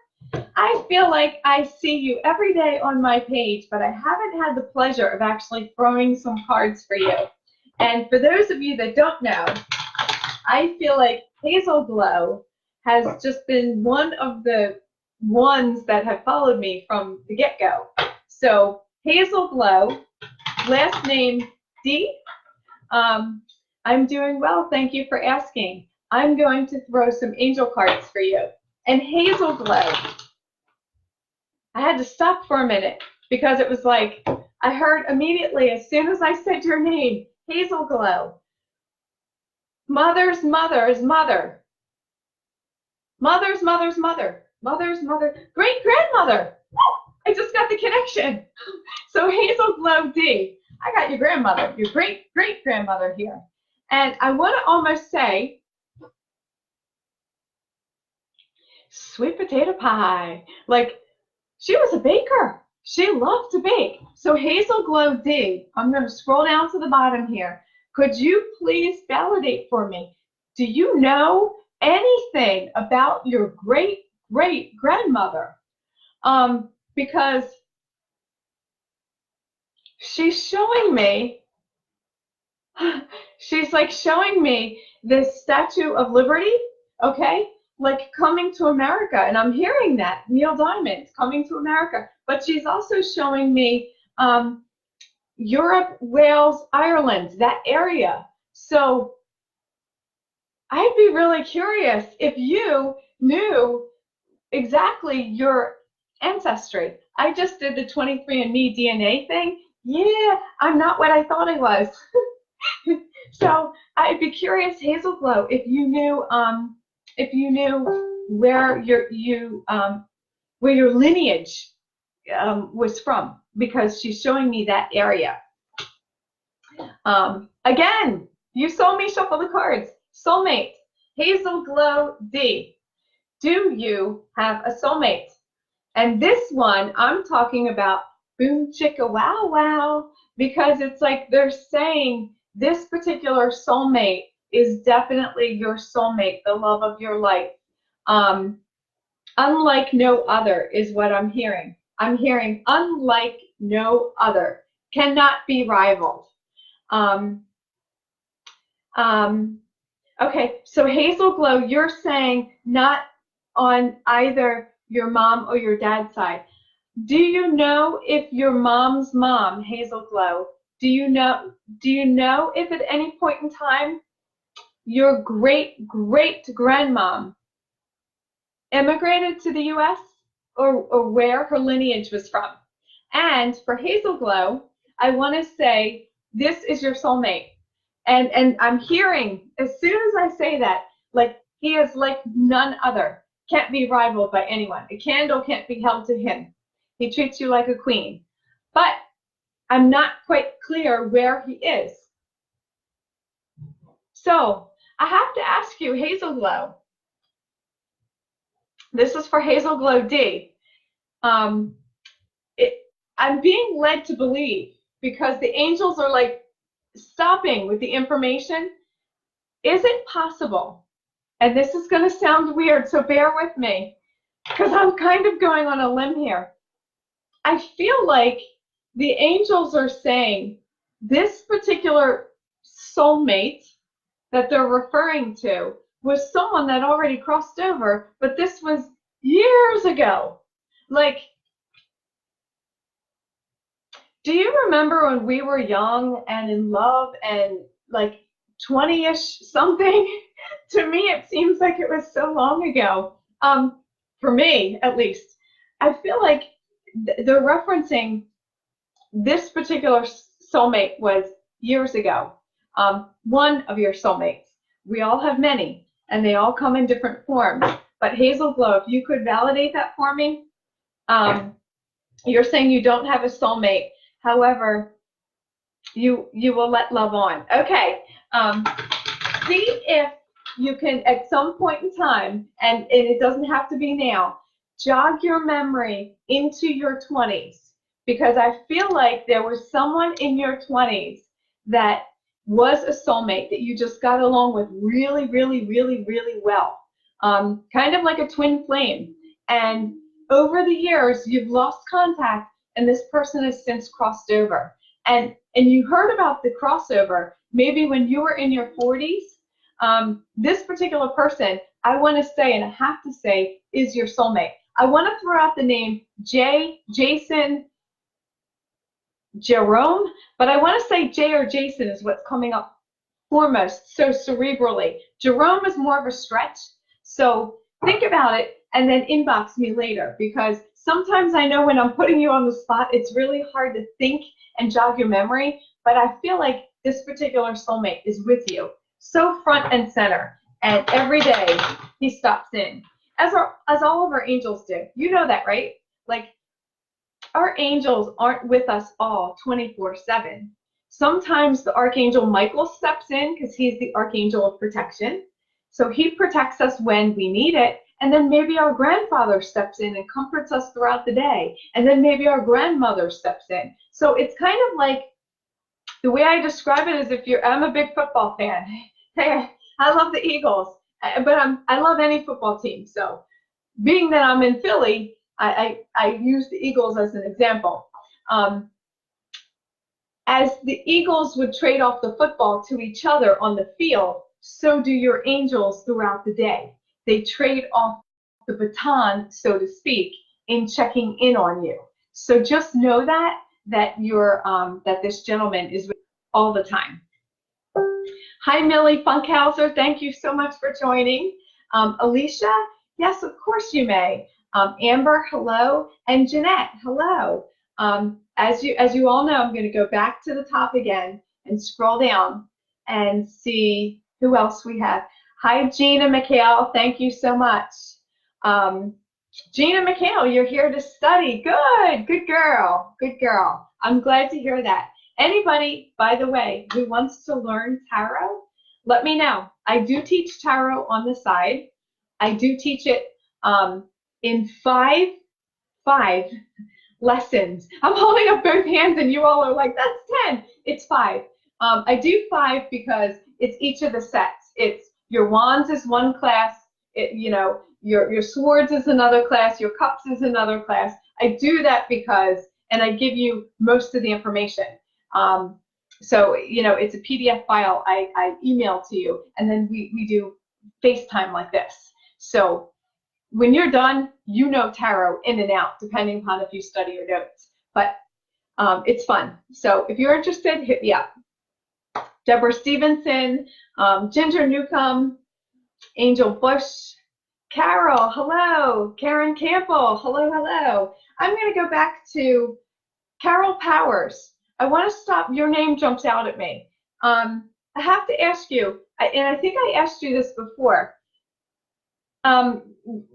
I feel like I see you every day on my page, but I haven't had the pleasure of actually throwing some cards for you. And for those of you that don't know, I feel like Hazel Glow has just been one of the ones that have followed me from the get-go. So Hazel Glow, last name D. I'm doing well. Thank you for asking. I'm going to throw some angel cards for you. And Hazel Glow. I had to stop for a minute because it was like I heard immediately as soon as I said your name, Hazel Glow. Mother's mother's mother. Mother's mother's mother. Mother's mother. Great grandmother. I just got the connection. So Hazel Glow D. I got your grandmother, your great great grandmother here. And I want to almost say sweet potato pie. Like she was a baker. She loved to bake. So Hazel Glow D. I'm going to scroll down to the bottom here. Could you please validate for me? Do you know anything about your great great grandmother? Because she's showing me, she's like showing me this Statue of Liberty, okay, like coming to America, and I'm hearing that, Neil Diamond coming to America, but she's also showing me Europe, Wales, Ireland, that area. So I'd be really curious if you knew exactly your ancestry. I just did the 23andMe DNA thing. Yeah, I'm not what I thought I was. So I'd be curious, Hazel Glow, if you knew where your lineage was from, because she's showing me that area. Again, you saw me shuffle the cards. Soulmate, Hazel Glow D. Do you have a soulmate? And this one, I'm talking about boom chicka wow wow, because it's like they're saying this particular soulmate is definitely your soulmate, the love of your life. Unlike no other is what I'm hearing. I'm hearing unlike no other, cannot be rivaled. Okay, so Hazel Glow, you're saying not on either your mom or your dad's side. Do you know if your mom's mom, Hazel Glow, do you know if at any point in time your great great grandmom immigrated to the US, or where her lineage was from? And for Hazel Glow, I want to say this is your soulmate. And I'm hearing, as soon as I say that, like he is like none other, can't be rivaled by anyone. A candle can't be held to him. He treats you like a queen. But I'm not quite clear where he is. So I have to ask you, Hazel Glow. This is for Hazel Glow D. I'm being led to believe, because the angels are like stopping with the information. Is it possible, and this is going to sound weird, so bear with me, because I'm kind of going on a limb here. I feel like the angels are saying this particular soulmate that they're referring to was someone that already crossed over, but this was years ago. Like, do you remember when we were young and in love and like 20-ish something? To me, it seems like it was so long ago. For me, at least. I feel like they're referencing this particular soulmate was years ago. One of your soulmates. We all have many, and they all come in different forms. But Hazel Glow, if you could validate that for me. You're saying you don't have a soulmate. However, you will let love on. Okay. See if you can, at some point in time, and it doesn't have to be now, jog your memory into your 20s, because I feel like there was someone in your 20s that was a soulmate that you just got along with really, really, really, really well. Kind of like a twin flame. And over the years, you've lost contact, and this person has since crossed over. And you heard about the crossover maybe when you were in your 40s. This particular person, I want to say, and I have to say, is your soulmate. I want to throw out the name Jason Jerome, but I want to say Jay or Jason is what's coming up foremost, so cerebrally. Jerome is more of a stretch, so think about it and then inbox me later, because sometimes I know when I'm putting you on the spot, it's really hard to think and jog your memory, but I feel like this particular soulmate is with you, so front and center, and every day he stops in, as all of our angels do. You know that, right? Like, our angels aren't with us all 24/7. Sometimes the Archangel Michael steps in because he's the Archangel of protection. So he protects us when we need it. And then maybe our grandfather steps in and comforts us throughout the day. And then maybe our grandmother steps in. So it's kind of like, the way I describe it is, I'm a big football fan. Hey, I love the Eagles, but I love any football team. So being that I'm in Philly, I use the Eagles as an example. As the Eagles would trade off the football to each other on the field, so do your angels throughout the day. They trade off the baton, so to speak, in checking in on you. So just know that that this gentleman is with you all the time. Hi, Millie Funkhauser. Thank you so much for joining. Alicia, yes, of course you may. Amber, hello, and Jeanette, hello. As you all know, I'm going to go back to the top again and scroll down and see who else we have. Hi, Gina McHale. Thank you so much. Gina McHale, you're here to study. Good girl, good girl. I'm glad to hear that. Anybody, by the way, who wants to learn tarot, let me know. I do teach tarot on the side. I do teach it in five lessons. I'm holding up both hands and you all are like, that's 10. It's 5. I do 5 because it's each of the sets. It's your wands is one class, your swords is another class, your cups is another class. I do that because, and I give you most of the information. So, it's a PDF file I email to you, and then we do FaceTime like this. So when you're done, you know tarot in and out, depending upon if you study your notes. But it's fun. So if you're interested, hit me up. Deborah Stevenson, Ginger Newcomb, Angel Bush, Carol, hello. Karen Campbell, hello. I'm going to go back to Carol Powers. I want to stop. Your name jumps out at me. I have to ask you, and I think I asked you this before.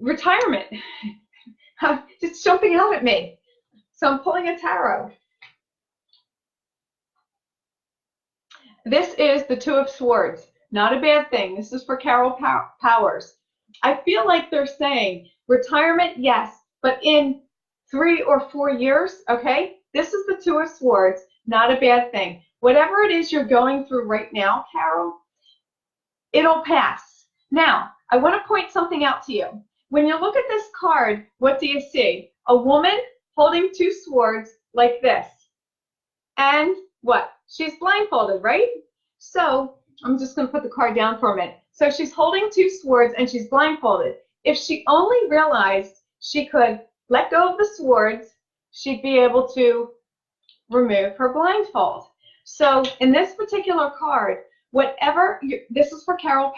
Retirement. It's jumping out at me. So I'm pulling a tarot. This is the Two of Swords. Not a bad thing. This is for Carol Powers. I feel like they're saying retirement, yes, but in 3 or 4 years, okay? This is the Two of Swords. Not a bad thing. Whatever it is you're going through right now, Carol, it'll pass. Now, I want to point something out to you. When you look at this card, what do you see? A woman holding 2 swords like this. And what? She's blindfolded, right? So I'm just going to put the card down for a minute. So she's holding 2 swords and she's blindfolded. If she only realized she could let go of the swords, she'd be able to remove her blindfold. So in this particular card, this is for Carol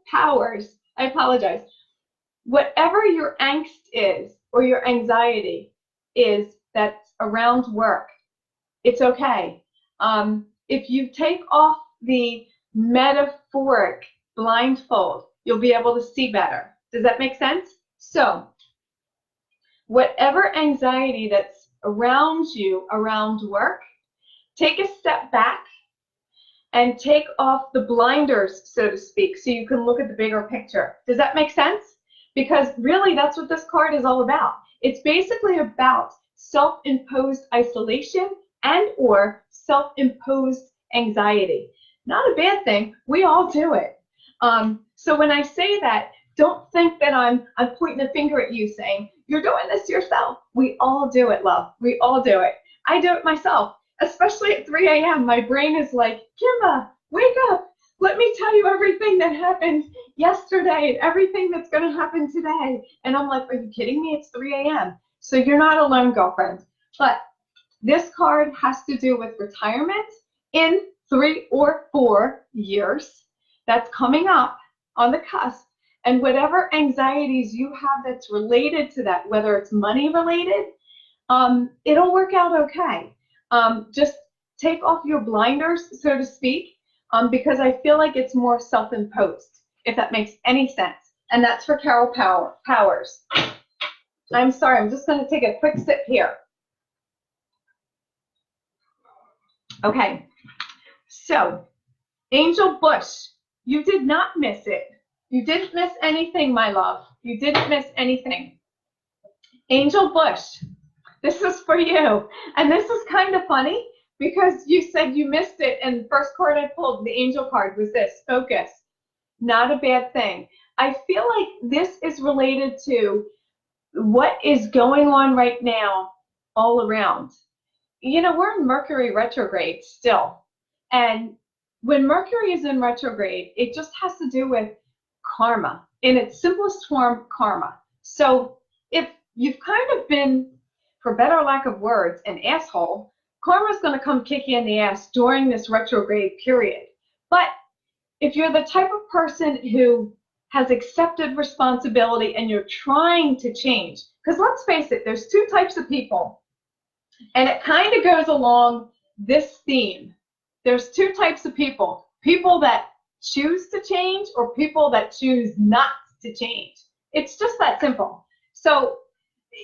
Powers, I apologize. Whatever your angst is or your anxiety is that's around work, it's okay. If you take off the metaphoric blindfold, you'll be able to see better. Does that make sense? So whatever anxiety that's around you, around work, take a step back and take off the blinders, so to speak, so you can look at the bigger picture. Does that make sense? Because really, that's what this card is all about. It's basically about self-imposed isolation and or self-imposed anxiety. Not a bad thing. We all do it. So when I say that, don't think that I'm pointing a finger at you saying, you're doing this yourself. We all do it, love. We all do it. I do it myself. Especially at 3 a.m., my brain is like, Kimba, wake up. Let me tell you everything that happened yesterday and everything that's going to happen today. And I'm like, are you kidding me? It's 3 a.m. So you're not alone, girlfriend. But This card has to do with retirement in 3 or 4 years. That's coming up on the cusp. And whatever anxieties you have that's related to that, whether it's money related, it'll work out okay. Just take off your blinders, so to speak, because I feel like it's more self-imposed, if that makes any sense. And that's for Carol Powers. I'm sorry, I'm just going to take a quick sip here. Okay, so Angel Bush, you did not miss it. You didn't miss anything, my love. You didn't miss anything. Angel Bush, this is for you. And this is kind of funny because you said you missed it, and the first card I pulled, the angel card, was this, focus. Not a bad thing. I feel like this is related to what is going on right now all around. You know, we're in Mercury retrograde still. And when Mercury is in retrograde, it just has to do with karma. In its simplest form, karma. So if you've kind of been, for better lack of words, an asshole, karma's going to come kick you in the ass during this retrograde period. But if you're the type of person who has accepted responsibility and you're trying to change, because let's face it, there's 2 types of people, and it kind of goes along this theme. There's 2 types of people, people that choose to change or people that choose not to change. It's just that simple. So,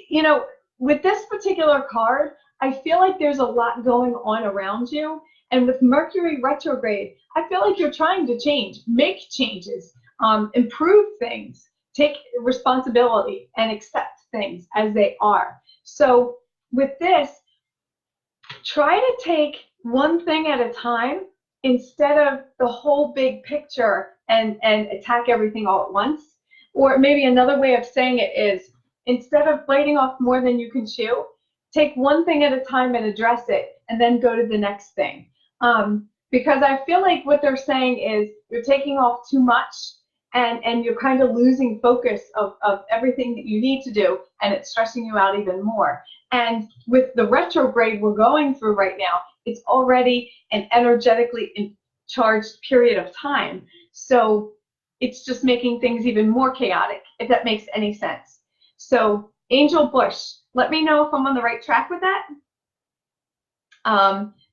you know, with this particular card, I feel like there's a lot going on around you. And with Mercury retrograde, I feel like you're trying to change, make changes, improve things, take responsibility, and accept things as they are. So with this, try to take one thing at a time instead of the whole big picture and attack everything all at once. Or maybe another way of saying it is, instead of biting off more than you can chew, take one thing at a time and address it, and then go to the next thing. Because I feel like what they're saying is you're taking off too much, and you're kind of losing focus of everything that you need to do, and it's stressing you out even more. And with the retrograde we're going through right now, it's already an energetically charged period of time. So it's just making things even more chaotic, if that makes any sense. So Angel Bush, let me know if I'm on the right track with that.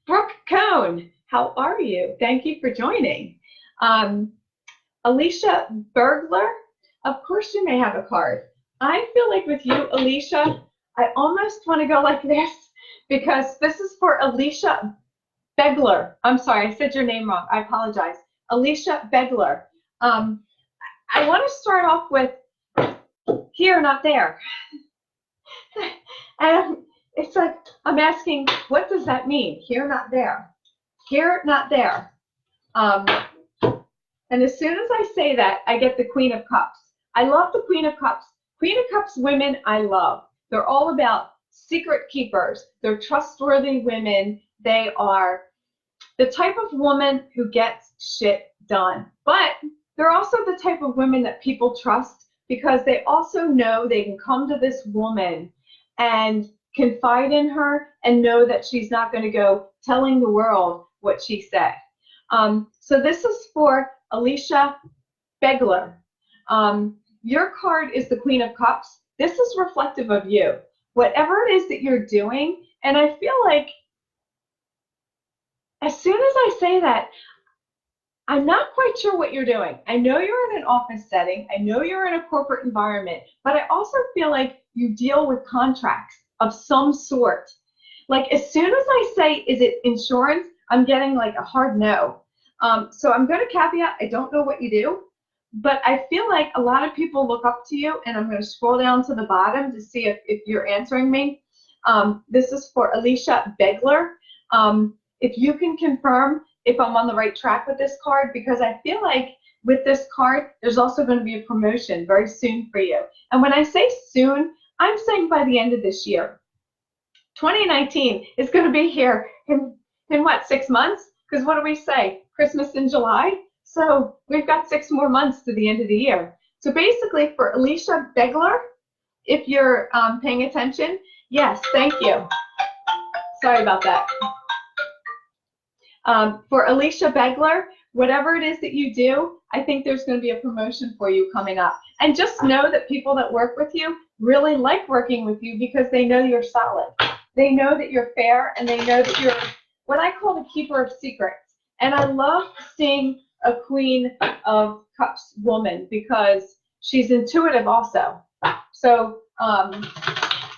Brooke Cohn, how are you? Thank you for joining. Alicia Bergler, of course you may have a card. I feel like with you, Alicia, I almost want to go like this because this is for Alicia Begler. I'm sorry, I said your name wrong. I apologize. Alicia Begler. I want to start off with here, not there. And it's like I'm asking, what does that mean? Here, not there. Here, not there. And as soon as I say that, I get the Queen of Cups. I love the Queen of Cups. Queen of Cups women I love. They're all about secret keepers. They're trustworthy women. They are the type of woman who gets shit done. But they're also the type of women that people trust because they also know they can come to this woman and confide in her and know that she's not going to go telling the world what she said. So this is for Alicia Begler. Your card is the Queen of Cups. This is reflective of you. Whatever it is that you're doing, and I feel like as soon as I say that, I'm not quite sure what you're doing. I know you're in an office setting. I know you're in a corporate environment, but I also feel like you deal with contracts of some sort. Like as soon as I say, is it insurance? I'm getting like a hard no. So I'm going to caveat, I don't know what you do, but I feel like a lot of people look up to you, and I'm going to scroll down to the bottom to see if you're answering me. This is for Alicia Begler. If you can confirm if I'm on the right track with this card, because I feel like with this card, there's also going to be a promotion very soon for you. And when I say soon, I'm saying by the end of this year. 2019 is going to be here in what, 6 months? Because what do we say? Christmas in July? So we've got 6 more months to the end of the year. So basically for Alicia Begler, if you're paying attention, yes, thank you. Sorry about that. For Alicia Begler, whatever it is that you do, I think there's going to be a promotion for you coming up. And just know that people that work with you really like working with you because they know you're solid. They know that you're fair, and they know that you're what I call the keeper of secrets. And I love seeing a Queen of Cups woman because she's intuitive also. So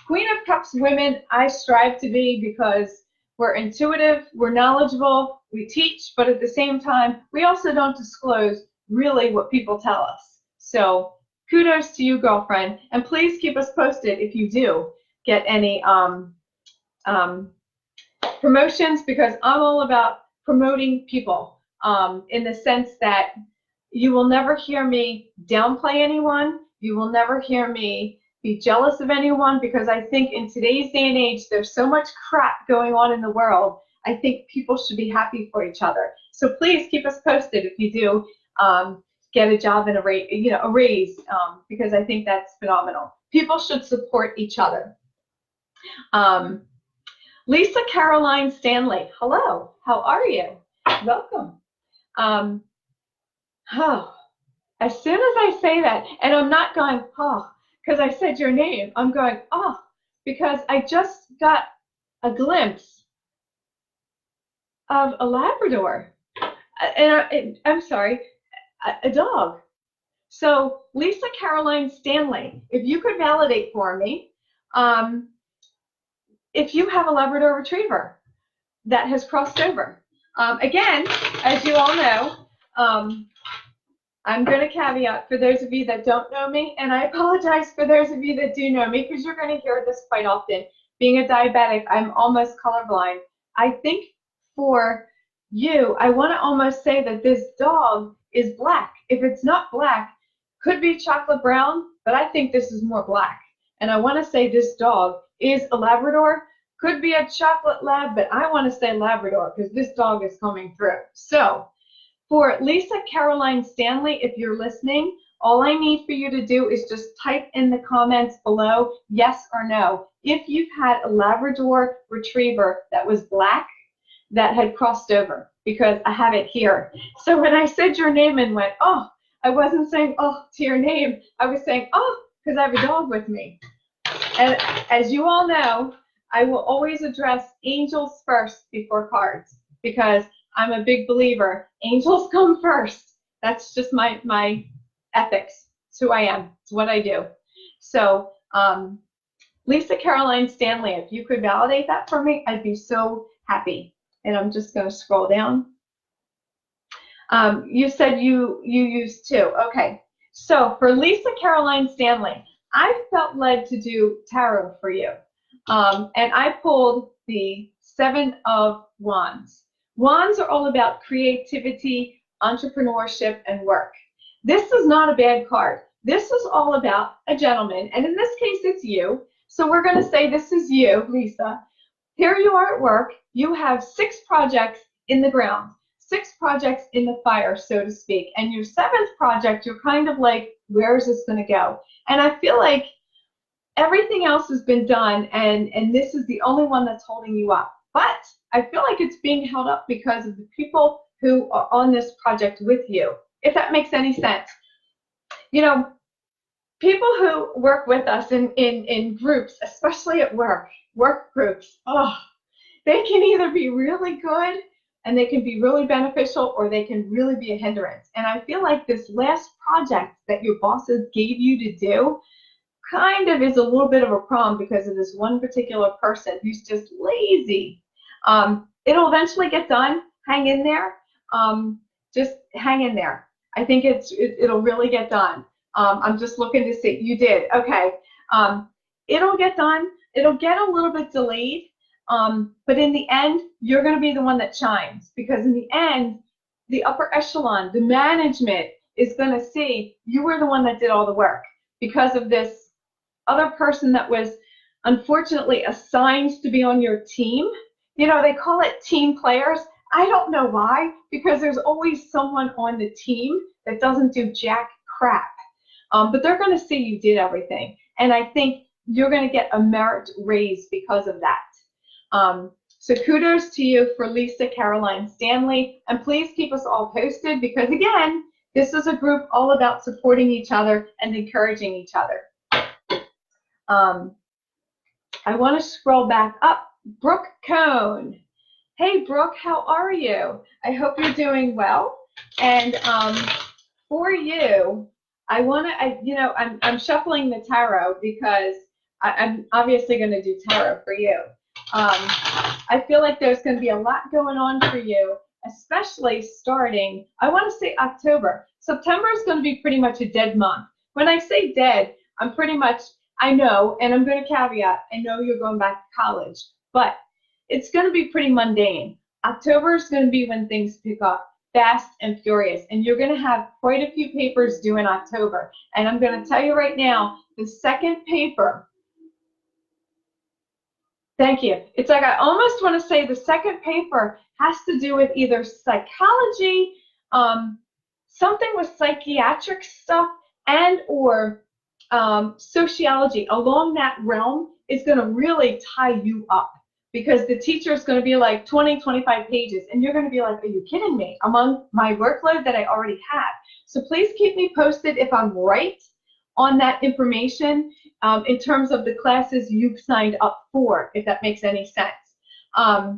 Queen of Cups women, I strive to be because we're intuitive, we're knowledgeable, we teach, but at the same time, we also don't disclose really what people tell us. So kudos to you, girlfriend, and please keep us posted if you do get any promotions, because I'm all about promoting people in the sense that you will never hear me downplay anyone. You will never hear me be jealous of anyone, because I think in today's day and age, there's so much crap going on in the world. I think people should be happy for each other. So please keep us posted if you do get a job and a raise, because I think that's phenomenal. People should support each other. Lisa Caroline Stanley, hello, how are you? Welcome. As soon as I say that, and I'm not going, because I said your name, I'm going, because I just got a glimpse of a Labrador, and I'm sorry, a dog. So Lisa Caroline Stanley, if you could validate for me, if you have a Labrador Retriever that has crossed over. Again, as you all know, I'm going to caveat for those of you that don't know me, and I apologize for those of you that do know me, because you're going to hear this quite often. Being a diabetic, I'm almost colorblind. I think for you, I want to almost say that this dog is black. If it's not black, could be chocolate brown, but I think this is more black. And I want to say this dog is a Labrador. Could be a chocolate lab, but I want to say Labrador because this dog is coming through. So for Lisa Caroline Stanley, if you're listening, all I need for you to do is just type in the comments below, yes or no, if you've had a Labrador Retriever that was black that had crossed over, because I have it here. So when I said your name and went, I wasn't saying, to your name. I was saying, because I have a dog with me. And as you all know, I will always address angels first before cards, because I'm a big believer. Angels come first. That's just my ethics. It's who I am. It's what I do. So Lisa Caroline Stanley, if you could validate that for me, I'd be so happy. And I'm just going to scroll down. You said you used two. Okay. So for Lisa Caroline Stanley, I felt led to do tarot for you. And I pulled the Seven of Wands. Wands are all about creativity, entrepreneurship, and work. This is not a bad card. This is all about a gentleman, and in this case, it's you. So we're going to say this is you, Lisa. Here you are at work. You have 6 projects in the ground, 6 projects in the fire, so to speak. And your 7th project, you're kind of like, where is this going to go? And I feel like everything else has been done, and this is the only one that's holding you up. But I feel like it's being held up because of the people who are on this project with you, if that makes any sense. You know, people who work with us in groups, especially at work groups, they can either be really good and they can be really beneficial, or they can really be a hindrance. And I feel like this last project that your bosses gave you to do kind of is a little bit of a problem because of this one particular person who's just lazy. It'll eventually get done. Hang in there. Just hang in there. I think it'll really get done. I'm just looking to see. You did. Okay. It'll get done. It'll get a little bit delayed. But in the end, you're going to be the one that shines, because in the end, the upper echelon, the management is going to see you were the one that did all the work because of this other person that was unfortunately assigned to be on your team. You know, they call it team players. I don't know why, because there's always someone on the team that doesn't do jack crap. But they're going to see you did everything. And I think you're going to get a merit raise because of that. So kudos to you for Lisa Caroline Stanley. And please keep us all posted because, again, this is a group all about supporting each other and encouraging each other. I want to scroll back up. Brooke Cohn. Hey, Brooke, how are you? I hope you're doing well. And for you, I want to, I'm shuffling the tarot because I'm obviously going to do tarot for you. I feel like there's going to be a lot going on for you, especially starting, I want to say October. September is going to be pretty much a dead month. When I say dead, I'm pretty much, I know, and I'm going to caveat, I know you're going back to college, but it's going to be pretty mundane. October is going to be when things pick up fast and furious, and you're going to have quite a few papers due in October. And I'm going to tell you right now, the second paper, thank you. It's like I almost want to say the second paper has to do with either psychology, something with psychiatric stuff, and or sociology along that realm is going to really tie you up because the teacher is going to be like 20, 25 pages, and you're going to be like, are you kidding me? Among my workload that I already have. So please keep me posted if I'm right on that information in terms of the classes you've signed up for, if that makes any sense. I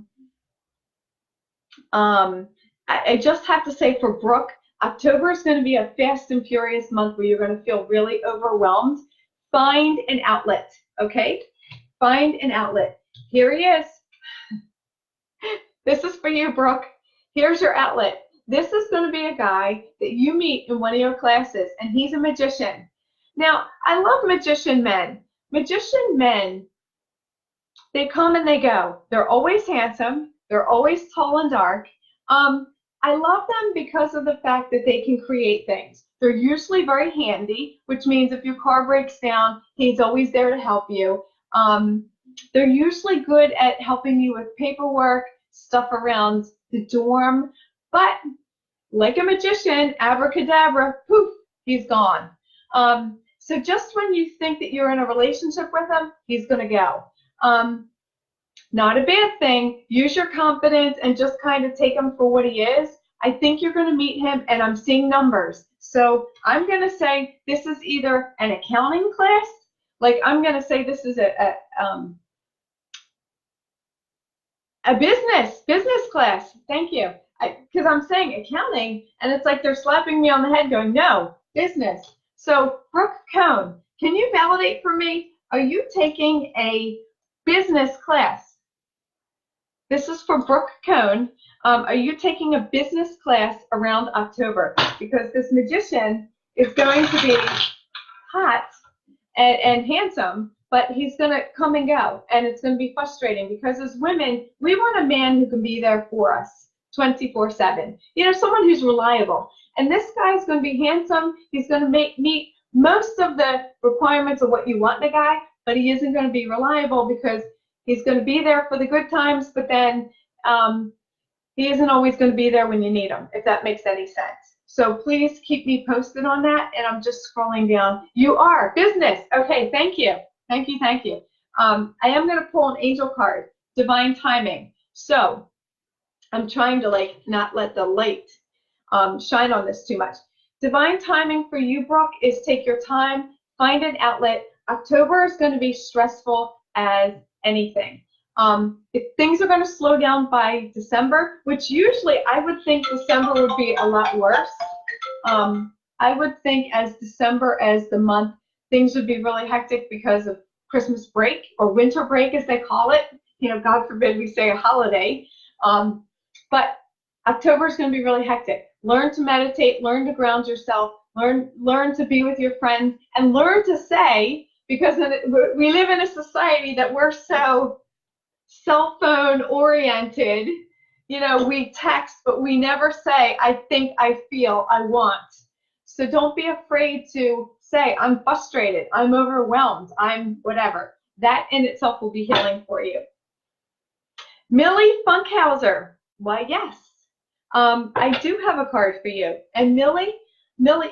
just have to say for Brooke, October is going to be a fast and furious month where you're going to feel really overwhelmed. Find an outlet, okay? Find an outlet. Here he is. This is for you, Brooke. Here's your outlet. This is going to be a guy that you meet in one of your classes, and he's a magician. Now, I love magician men. Magician men, they come and they go. They're always handsome. They're always tall and dark. I love them because of the fact that they can create things. They're usually very handy, which means if your car breaks down, he's always there to help you. They're usually good at helping you with paperwork, stuff around the dorm, but like a magician, abracadabra, poof, he's gone. So just when you think that you're in a relationship with him, he's going to go. Not a bad thing. Use your confidence and just kind of take him for what he is. I think you're going to meet him, and I'm seeing numbers. So I'm going to say this is either an accounting class, like I'm going to say this is a business class. Thank you. Because I'm saying accounting, and it's like they're slapping me on the head going, no, business. So Brooke Cohn, can you validate for me, are you taking a business class? This is for Brooke Cohn. Are you taking a business class around October? Because this magician is going to be hot and handsome, but he's going to come and go, and it's going to be frustrating because as women, we want a man who can be there for us 24/7. You know, someone who's reliable. And this guy's going to be handsome. He's going to meet most of the requirements of what you want in a guy, but he isn't going to be reliable because he's going to be there for the good times, but then he isn't always going to be there when you need him, if that makes any sense. So please keep me posted on that, and I'm just scrolling down. You are business. Okay, thank you. Thank you, thank you. I am going to pull an angel card, divine timing. So I'm trying to like not let the light shine on this too much. Divine timing for you, Brooke, is take your time, find an outlet. October is going to be stressful as anything. If things are going to slow down by December, which usually I would think December would be a lot worse. I would think as December as the month, things would be really hectic because of Christmas break or winter break as they call it. You know, God forbid we say a holiday. But October is going to be really hectic. Learn to meditate, learn to ground yourself, learn to be with your friends, and learn to say, because we live in a society that we're so cell phone oriented, you know, we text, but we never say, I think, I feel, I want. So don't be afraid to say, I'm frustrated, I'm overwhelmed, I'm whatever. That in itself will be healing for you. Millie Funkhauser, why yes. I do have a card for you. And Millie,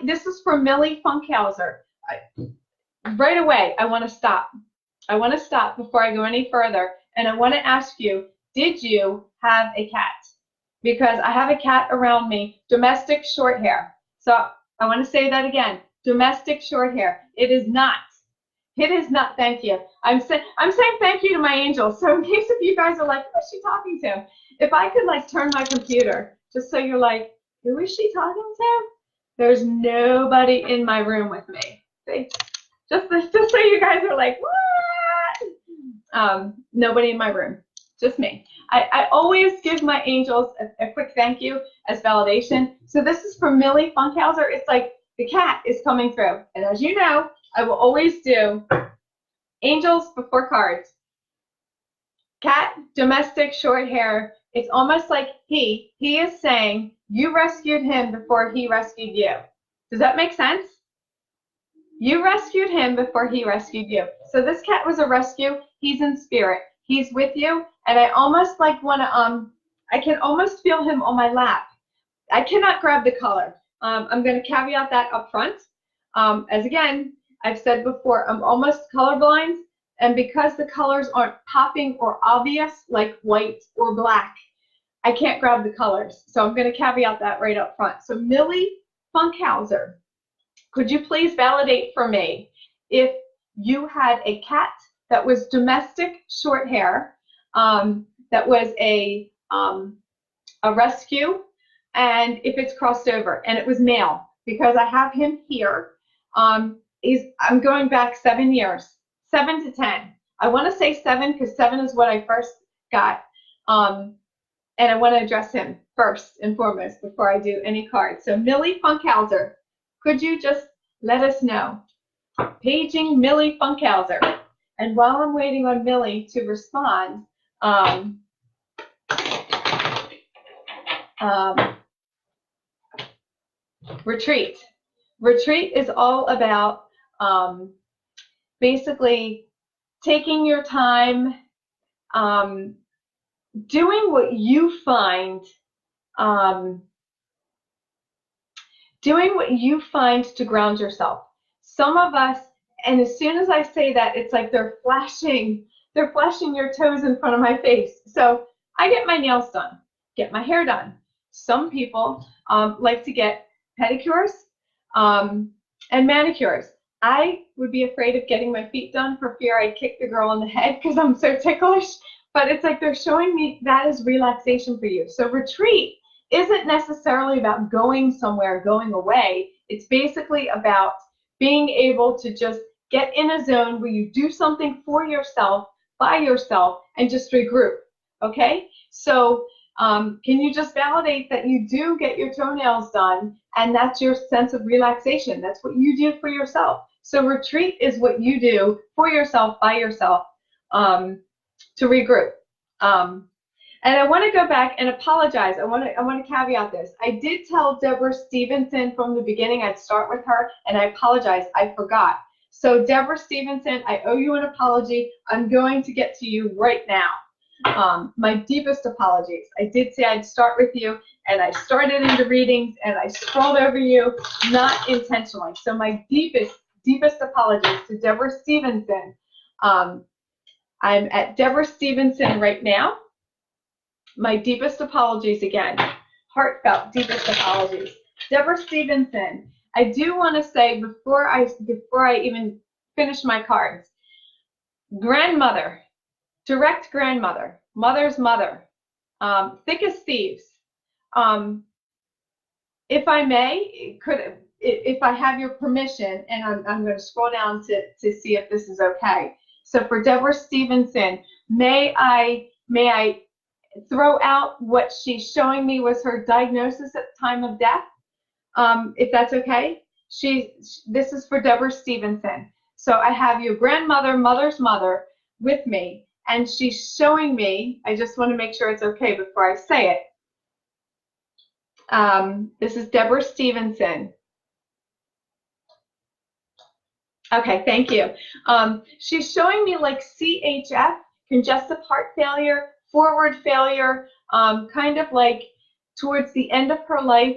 this is for Millie Funkhauser. Right away, I want to stop. I want to stop before I go any further. And I want to ask you, did you have a cat? Because I have a cat around me, domestic short hair. So I want to say that again, domestic short hair. It is not. It is not. Thank you. I'm saying thank you to my angels. So in case if you guys are like, who is she talking to? If I could like turn my computer, just so you're like, who is she talking to? There's nobody in my room with me. See? Just so you guys are like, what? Nobody in my room, just me. I always give my angels a quick thank you as validation. So this is from Millie Funkhauser. It's like the cat is coming through. And as you know, I will always do angels before cards. Cat, domestic, short hair. It's almost like he is saying you rescued him before he rescued you. Does that make sense? You rescued him before he rescued you. So this cat was a rescue. He's in spirit. He's with you. And I almost like want to, I can almost feel him on my lap. I cannot grab the color. I'm going to caveat that up front. As again, I've said before, I'm almost colorblind. And because the colors aren't popping or obvious, like white or black, I can't grab the colors. So I'm going to caveat that right up front. So Millie Funkhauser, could you please validate for me if you had a cat that was domestic short hair, that was a rescue, and if it's crossed over, and it was male, because I have him here. I'm going back 7 years, 7 to 10. I want to say 7 because 7 is what I first got. And I want to address him first and foremost before I do any cards. So Millie Funkhauser, could you just let us know? Paging Millie Funkhauser. And while I'm waiting on Millie to respond, retreat. Retreat is all about basically taking your time, doing what you find, to ground yourself. Some of us, and as soon as I say that, it's like they're flashing your toes in front of my face. So I get my nails done, get my hair done. Some people like to get pedicures and manicures. I would be afraid of getting my feet done for fear I'd kick the girl in the head because I'm so ticklish. But it's like they're showing me that is relaxation for you. So retreat isn't necessarily about going somewhere, going away. It's basically about being able to just get in a zone where you do something for yourself, by yourself, and just regroup. Okay? So can you just validate that you do get your toenails done and that's your sense of relaxation? That's what you do for yourself. So retreat is what you do for yourself, by yourself, to regroup. And I want to go back and apologize. I want to caveat this. I did tell Deborah Stevenson from the beginning I'd start with her, and I apologize. I forgot. So Deborah Stevenson, I owe you an apology. I'm going to get to you right now. My deepest apologies. I did say I'd start with you, and I started into readings, and I scrolled over you, not intentionally. So my deepest apologies to Deborah Stevenson. I'm at Deborah Stevenson right now. My deepest apologies again. Heartfelt, deepest apologies. Deborah Stevenson, I do want to say before I even finish my cards, grandmother, direct grandmother, mother's mother, thick as thieves. If I may, if I have your permission, and I'm going to scroll down to see if this is okay. So for Deborah Stevenson, may I throw out what she's showing me was her diagnosis at the time of death, if that's okay? This is for Deborah Stevenson. So I have your grandmother, mother's mother, with me, and she's showing me, I just want to make sure it's okay before I say it. This is Deborah Stevenson. Okay, thank you. She's showing me like CHF, congestive heart failure, forward failure, kind of like towards the end of her life.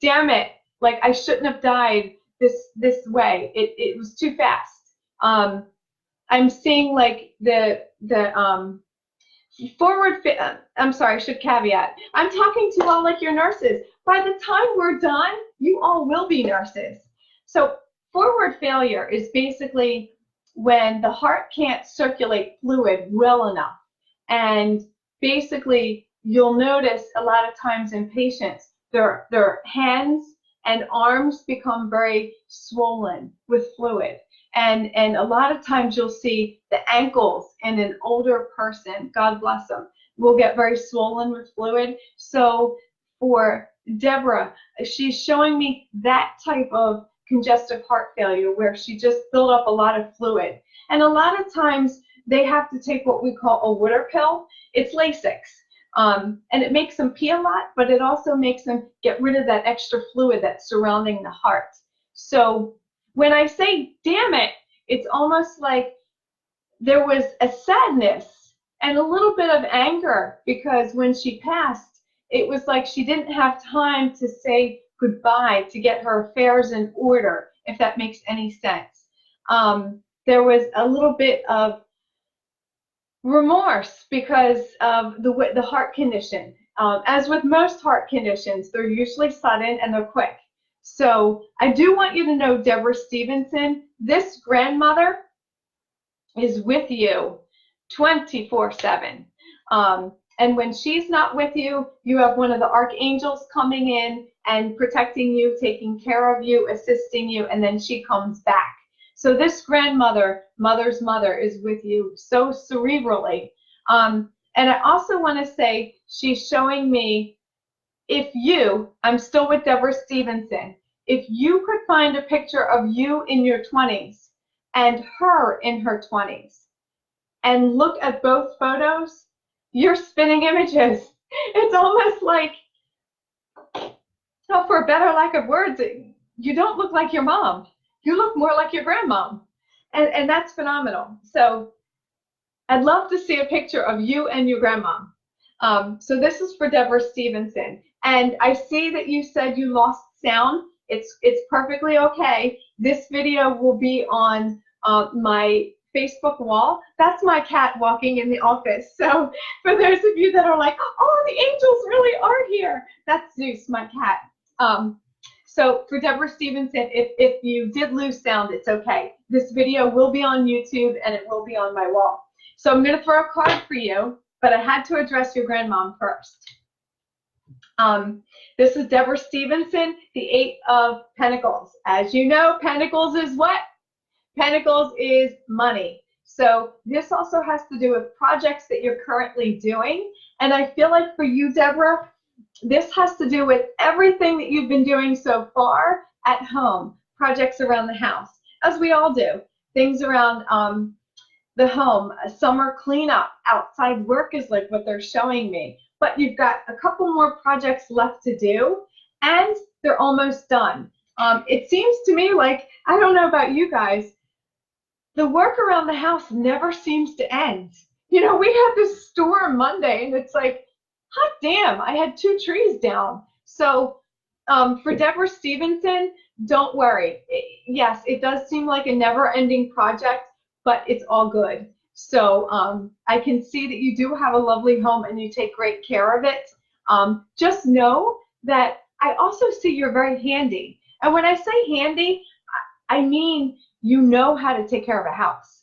Damn it, like I shouldn't have died this way. It was too fast. I'm seeing like the I'm sorry, I should caveat. I'm talking to all like your nurses. By the time we're done, you all will be nurses. So forward failure is basically when the heart can't circulate fluid well enough. And basically, you'll notice a lot of times in patients, their hands and arms become very swollen with fluid. And a lot of times you'll see the ankles in an older person, God bless them, will get very swollen with fluid. So for Deborah, she's showing me that type of congestive heart failure where she just built up a lot of fluid. And a lot of times they have to take what we call a water pill. It's Lasix. And it makes them pee a lot, but it also makes them get rid of that extra fluid that's surrounding the heart. So when I say, damn it, it's almost like there was a sadness and a little bit of anger because when she passed, it was like she didn't have time to say goodbye to get her affairs in order, if that makes any sense. There was a little bit of remorse because of the heart condition. As with most heart conditions, they're usually sudden and they're quick. So I do want you to know, Deborah Stevenson, this grandmother is with you 24/7. And when she's not with you, you have one of the archangels coming in and protecting you, taking care of you, assisting you, and then she comes back. So this grandmother, mother's mother, is with you so cerebrally. And I also want to say she's showing me, I'm still with Deborah Stevenson, if you could find a picture of you in your 20s and her in her 20s and look at both photos, you're spinning images. It's almost like, oh, for a better lack of words, you don't look like your mom. You look more like your grandmom. And that's phenomenal. So I'd love to see a picture of you and your grandmom. So this is for Deborah Stevenson. And I see that you said you lost sound. It's perfectly okay. This video will be on my Facebook wall. That's my cat walking in the office. So for those of you that are like, oh, the angels really are here, that's Zeus, my cat. So for Deborah Stevenson, if you did lose sound, it's okay. This video will be on YouTube and it will be on my wall. So I'm going to throw a card for you, but I had to address your grandmom first. This is Deborah Stevenson, the Eight of Pentacles. As you know, Pentacles is what? Pentacles is money. So this also has to do with projects that you're currently doing. And I feel like for you, Deborah, this has to do with everything that you've been doing so far at home, projects around the house, as we all do, things around the home, summer cleanup, outside work is like what they're showing me. But you've got a couple more projects left to do, and they're almost done. It seems to me like, I don't know about you guys, the work around the house never seems to end. You know, we had this storm Monday, and it's like, hot damn, I had 2 trees down. So for Deborah Stevenson, don't worry. Yes, it does seem like a never-ending project, but it's all good. So I can see that you do have a lovely home and you take great care of it. Just know that I also see you're very handy. And when I say handy, I mean you know how to take care of a house.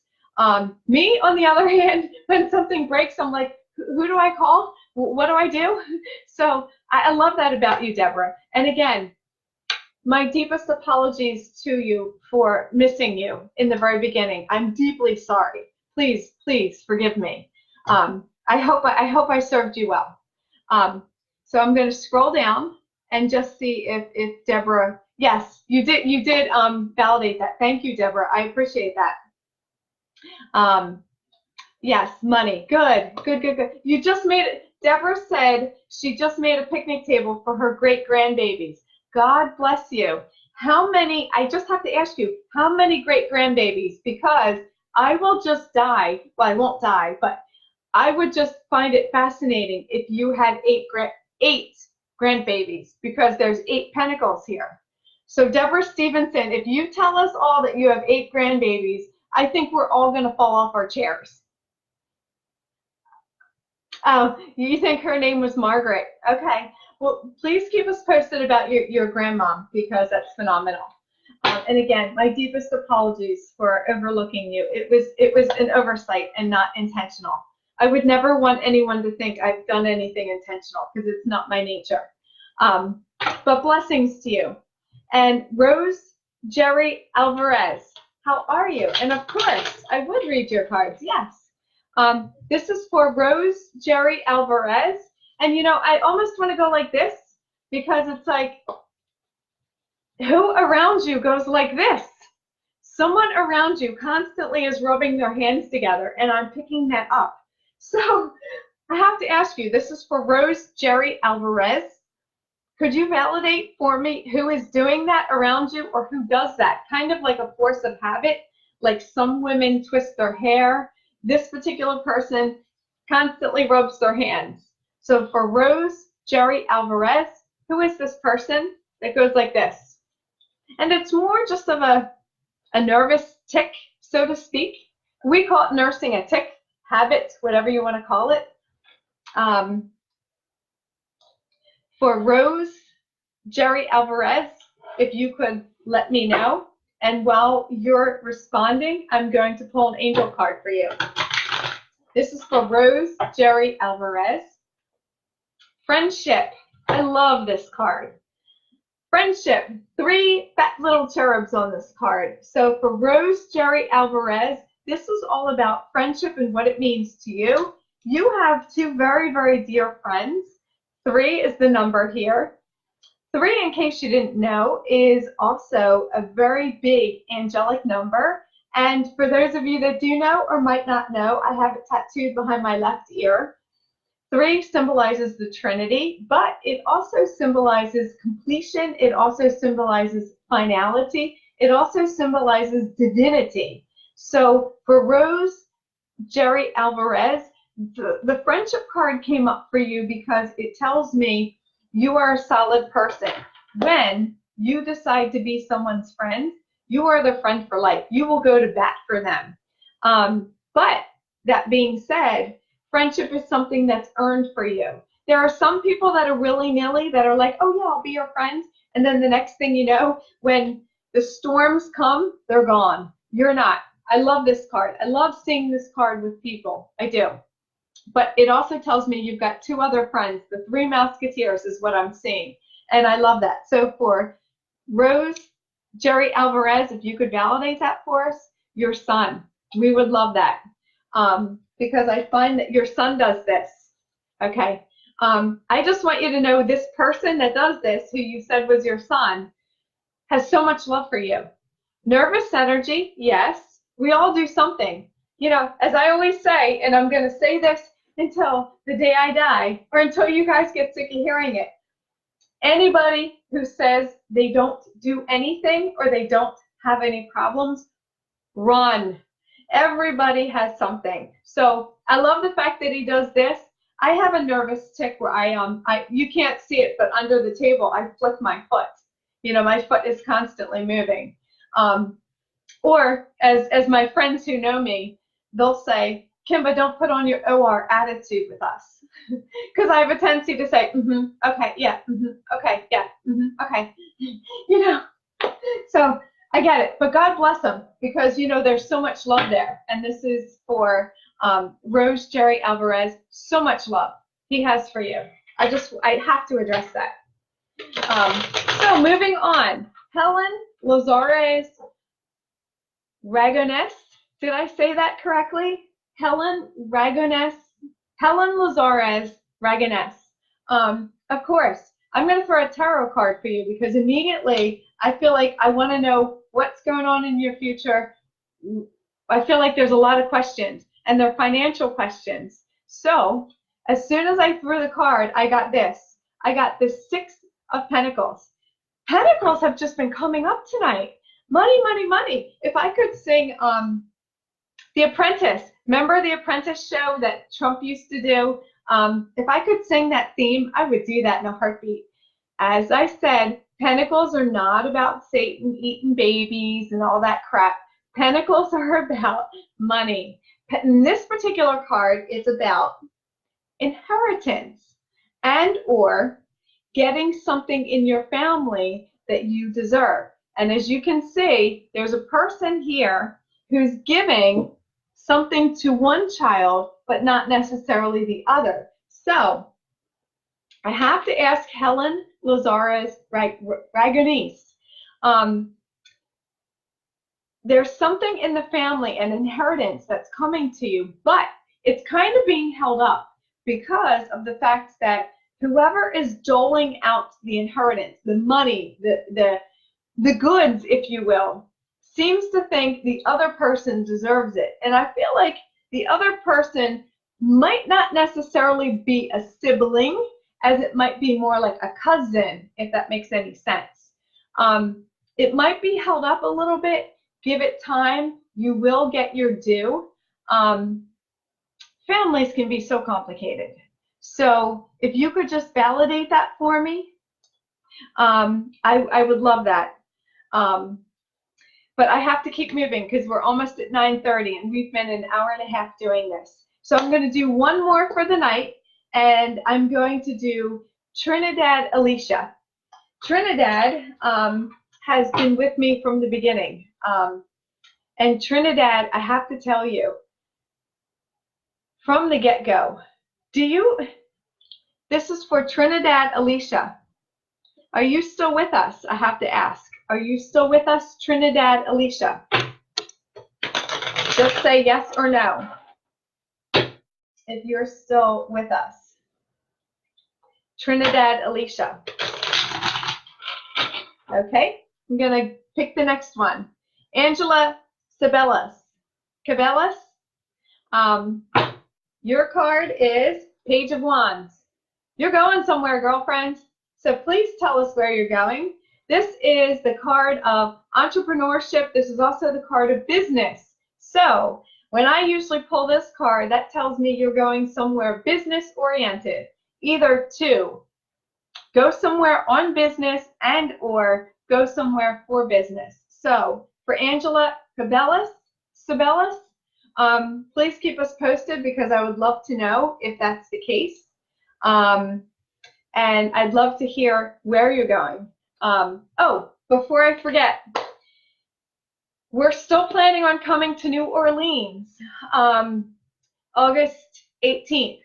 Me, on the other hand, when something breaks, I'm like, who do I call? What do I do? So I love that about you, Deborah. And again, my deepest apologies to you for missing you in the very beginning. I'm deeply sorry. Please, please forgive me. I hope I served you well. So I'm going to scroll down and just see if Deborah, yes, you did validate that. Thank you, Deborah. I appreciate that. Yes, money. Good. You just made it. Deborah said she just made a picnic table for her great grandbabies. God bless you. How many, I just have to ask you, how many great grandbabies? Because I will just die. Well, I won't die, but I would just find it fascinating if you had 8 grandbabies, because there's 8 pentacles here. So Deborah Stevenson, if you tell us all that you have 8 grandbabies, I think we're all going to fall off our chairs. You think her name was Margaret? Okay. Well, please keep us posted about your grandmom, because that's phenomenal. And again, my deepest apologies for overlooking you. It was an oversight and not intentional. I would never want anyone to think I've done anything intentional, because it's not my nature. But blessings to you. And Rose Jerry Alvarez, how are you? And of course, I would read your cards, yes. This is for Rose Jerry Alvarez. And you know, I almost want to go like this, because it's like, who around you goes like this? Someone around you constantly is rubbing their hands together, and I'm picking that up. So I have to ask you, this is for Rose Jerry Alvarez. Could you validate for me who is doing that around you, or who does that? Kind of like a force of habit, like some women twist their hair. This particular person constantly rubs their hands. So for Rose Jerry Alvarez, who is this person that goes like this? And it's more just of a nervous tic, so to speak. We call it nursing a tic, habit, whatever you want to call it. For Rose Jerry Alvarez, if you could let me know. And while you're responding, I'm going to pull an angel card for you. This is for Rose Jerry Alvarez. Friendship. I love this card. Friendship. 3 fat little cherubs on this card. So for Rose Jerry Alvarez, this is all about friendship and what it means to you. You have 2 very, very dear friends. 3 is the number here. 3, in case you didn't know, is also a very big angelic number. And for those of you that do know or might not know, I have it tattooed behind my left ear. 3 symbolizes the Trinity, but it also symbolizes completion. It also symbolizes finality. It also symbolizes divinity. So for Rose Jerry Alvarez, the friendship card came up for you because it tells me you are a solid person. When you decide to be someone's friend, you are the friend for life. You will go to bat for them. But that being said, friendship is something that's earned for you. There are some people that are willy-nilly that are like, oh yeah, I'll be your friend. And then the next thing you know, when the storms come, they're gone. You're not. I love this card. I love seeing this card with people. I do. But it also tells me you've got 2 other friends. The 3 Musketeers is what I'm seeing. And I love that. So for Rose Jerry Alvarez, if you could validate that for us, your son. We would love that. Because I find that your son does this. Okay. I just want you to know this person that does this, who you said was your son, has so much love for you. Nervous energy, yes. We all do something. You know, as I always say, and I'm going to say this until the day I die, or until you guys get sick of hearing it. Anybody who says they don't do anything or they don't have any problems, run. Everybody has something. So I love the fact that he does this. I have a nervous tic where you can't see it, but under the table, I flick my foot. You know, my foot is constantly moving. Or as my friends who know me, they'll say, Kimba, don't put on your OR attitude with us. Because I have a tendency to say, okay, yeah, okay, yeah, okay. You know, so I get it. But God bless them, because, you know, there's so much love there. And this is for Rose Jerry Alvarez. So much love he has for you. I have to address that. So moving on. Helen Lazares Ragones. Did I say that correctly? Helen Lazares Ragones. Of course, I'm going to throw a tarot card for you, because immediately I feel like I want to know what's going on in your future. I feel like there's a lot of questions, and they're financial questions. So as soon as I threw the card, I got this. I got the 6 of Pentacles. Pentacles have just been coming up tonight. Money, money, money. If I could sing The Apprentice. Remember The Apprentice show that Trump used to do? If I could sing that theme, I would do that in a heartbeat. As I said, Pentacles are not about Satan eating babies and all that crap. Pentacles are about money. In this particular card, it's about inheritance and or getting something in your family that you deserve. And as you can see, there's a person here who's giving something to one child, but not necessarily the other. So I have to ask Helen Lazarus Ragonese. There's something in the family, an inheritance that's coming to you, but it's kind of being held up because of the fact that whoever is doling out the inheritance, the money, the goods, if you will, seems to think the other person deserves it. And I feel like the other person might not necessarily be a sibling, as it might be more like a cousin, if that makes any sense. It might be held up a little bit. Give it time. You will get your due. Families can be so complicated. So if you could just validate that for me, I would love that. But I have to keep moving because we're almost at 9:30 and we've been an hour and a half doing this. So I'm going to do one more for the night, and I'm going to do Trinidad Alicia. Trinidad has been with me from the beginning. And Trinidad, I have to tell you, from the get-go, this is for Trinidad Alicia. Are you still with us? I have to ask. Are you still with us, Trinidad Alicia? Just say yes or no if you're still with us. Trinidad Alicia. Okay, I'm going to pick the next one. Angela Cabellas. Your card is Page of Wands. You're going somewhere, girlfriend. So please tell us where you're going. This is the card of entrepreneurship. This is also the card of business. So when I usually pull this card, that tells me you're going somewhere business oriented, either to go somewhere on business and or go somewhere for business. So for Angela Cabellas, please keep us posted because I would love to know if that's the case. And I'd love to hear where you're going. Oh, before I forget, we're still planning on coming to New Orleans August 18th,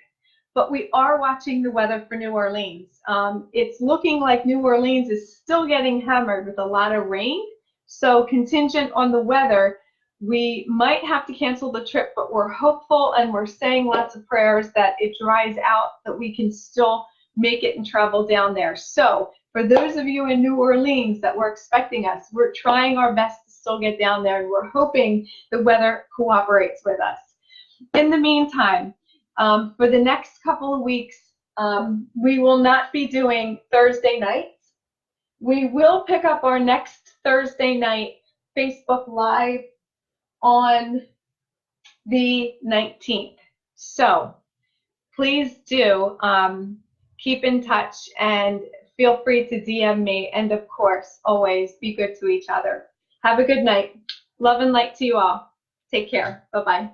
but we are watching the weather for New Orleans. It's looking like New Orleans is still getting hammered with a lot of rain, so contingent on the weather, we might have to cancel the trip, but we're hopeful and we're saying lots of prayers that it dries out, that we can still make it and travel down there. So for those of you in New Orleans that were expecting us, we're trying our best to still get down there, and we're hoping the weather cooperates with us. In the meantime, for the next couple of weeks, we will not be doing Thursday nights. We will pick up our next Thursday night Facebook Live on the 19th. So please do keep in touch and feel free to DM me. And of course, always be good to each other. Have a good night. Love and light to you all. Take care. Bye-bye.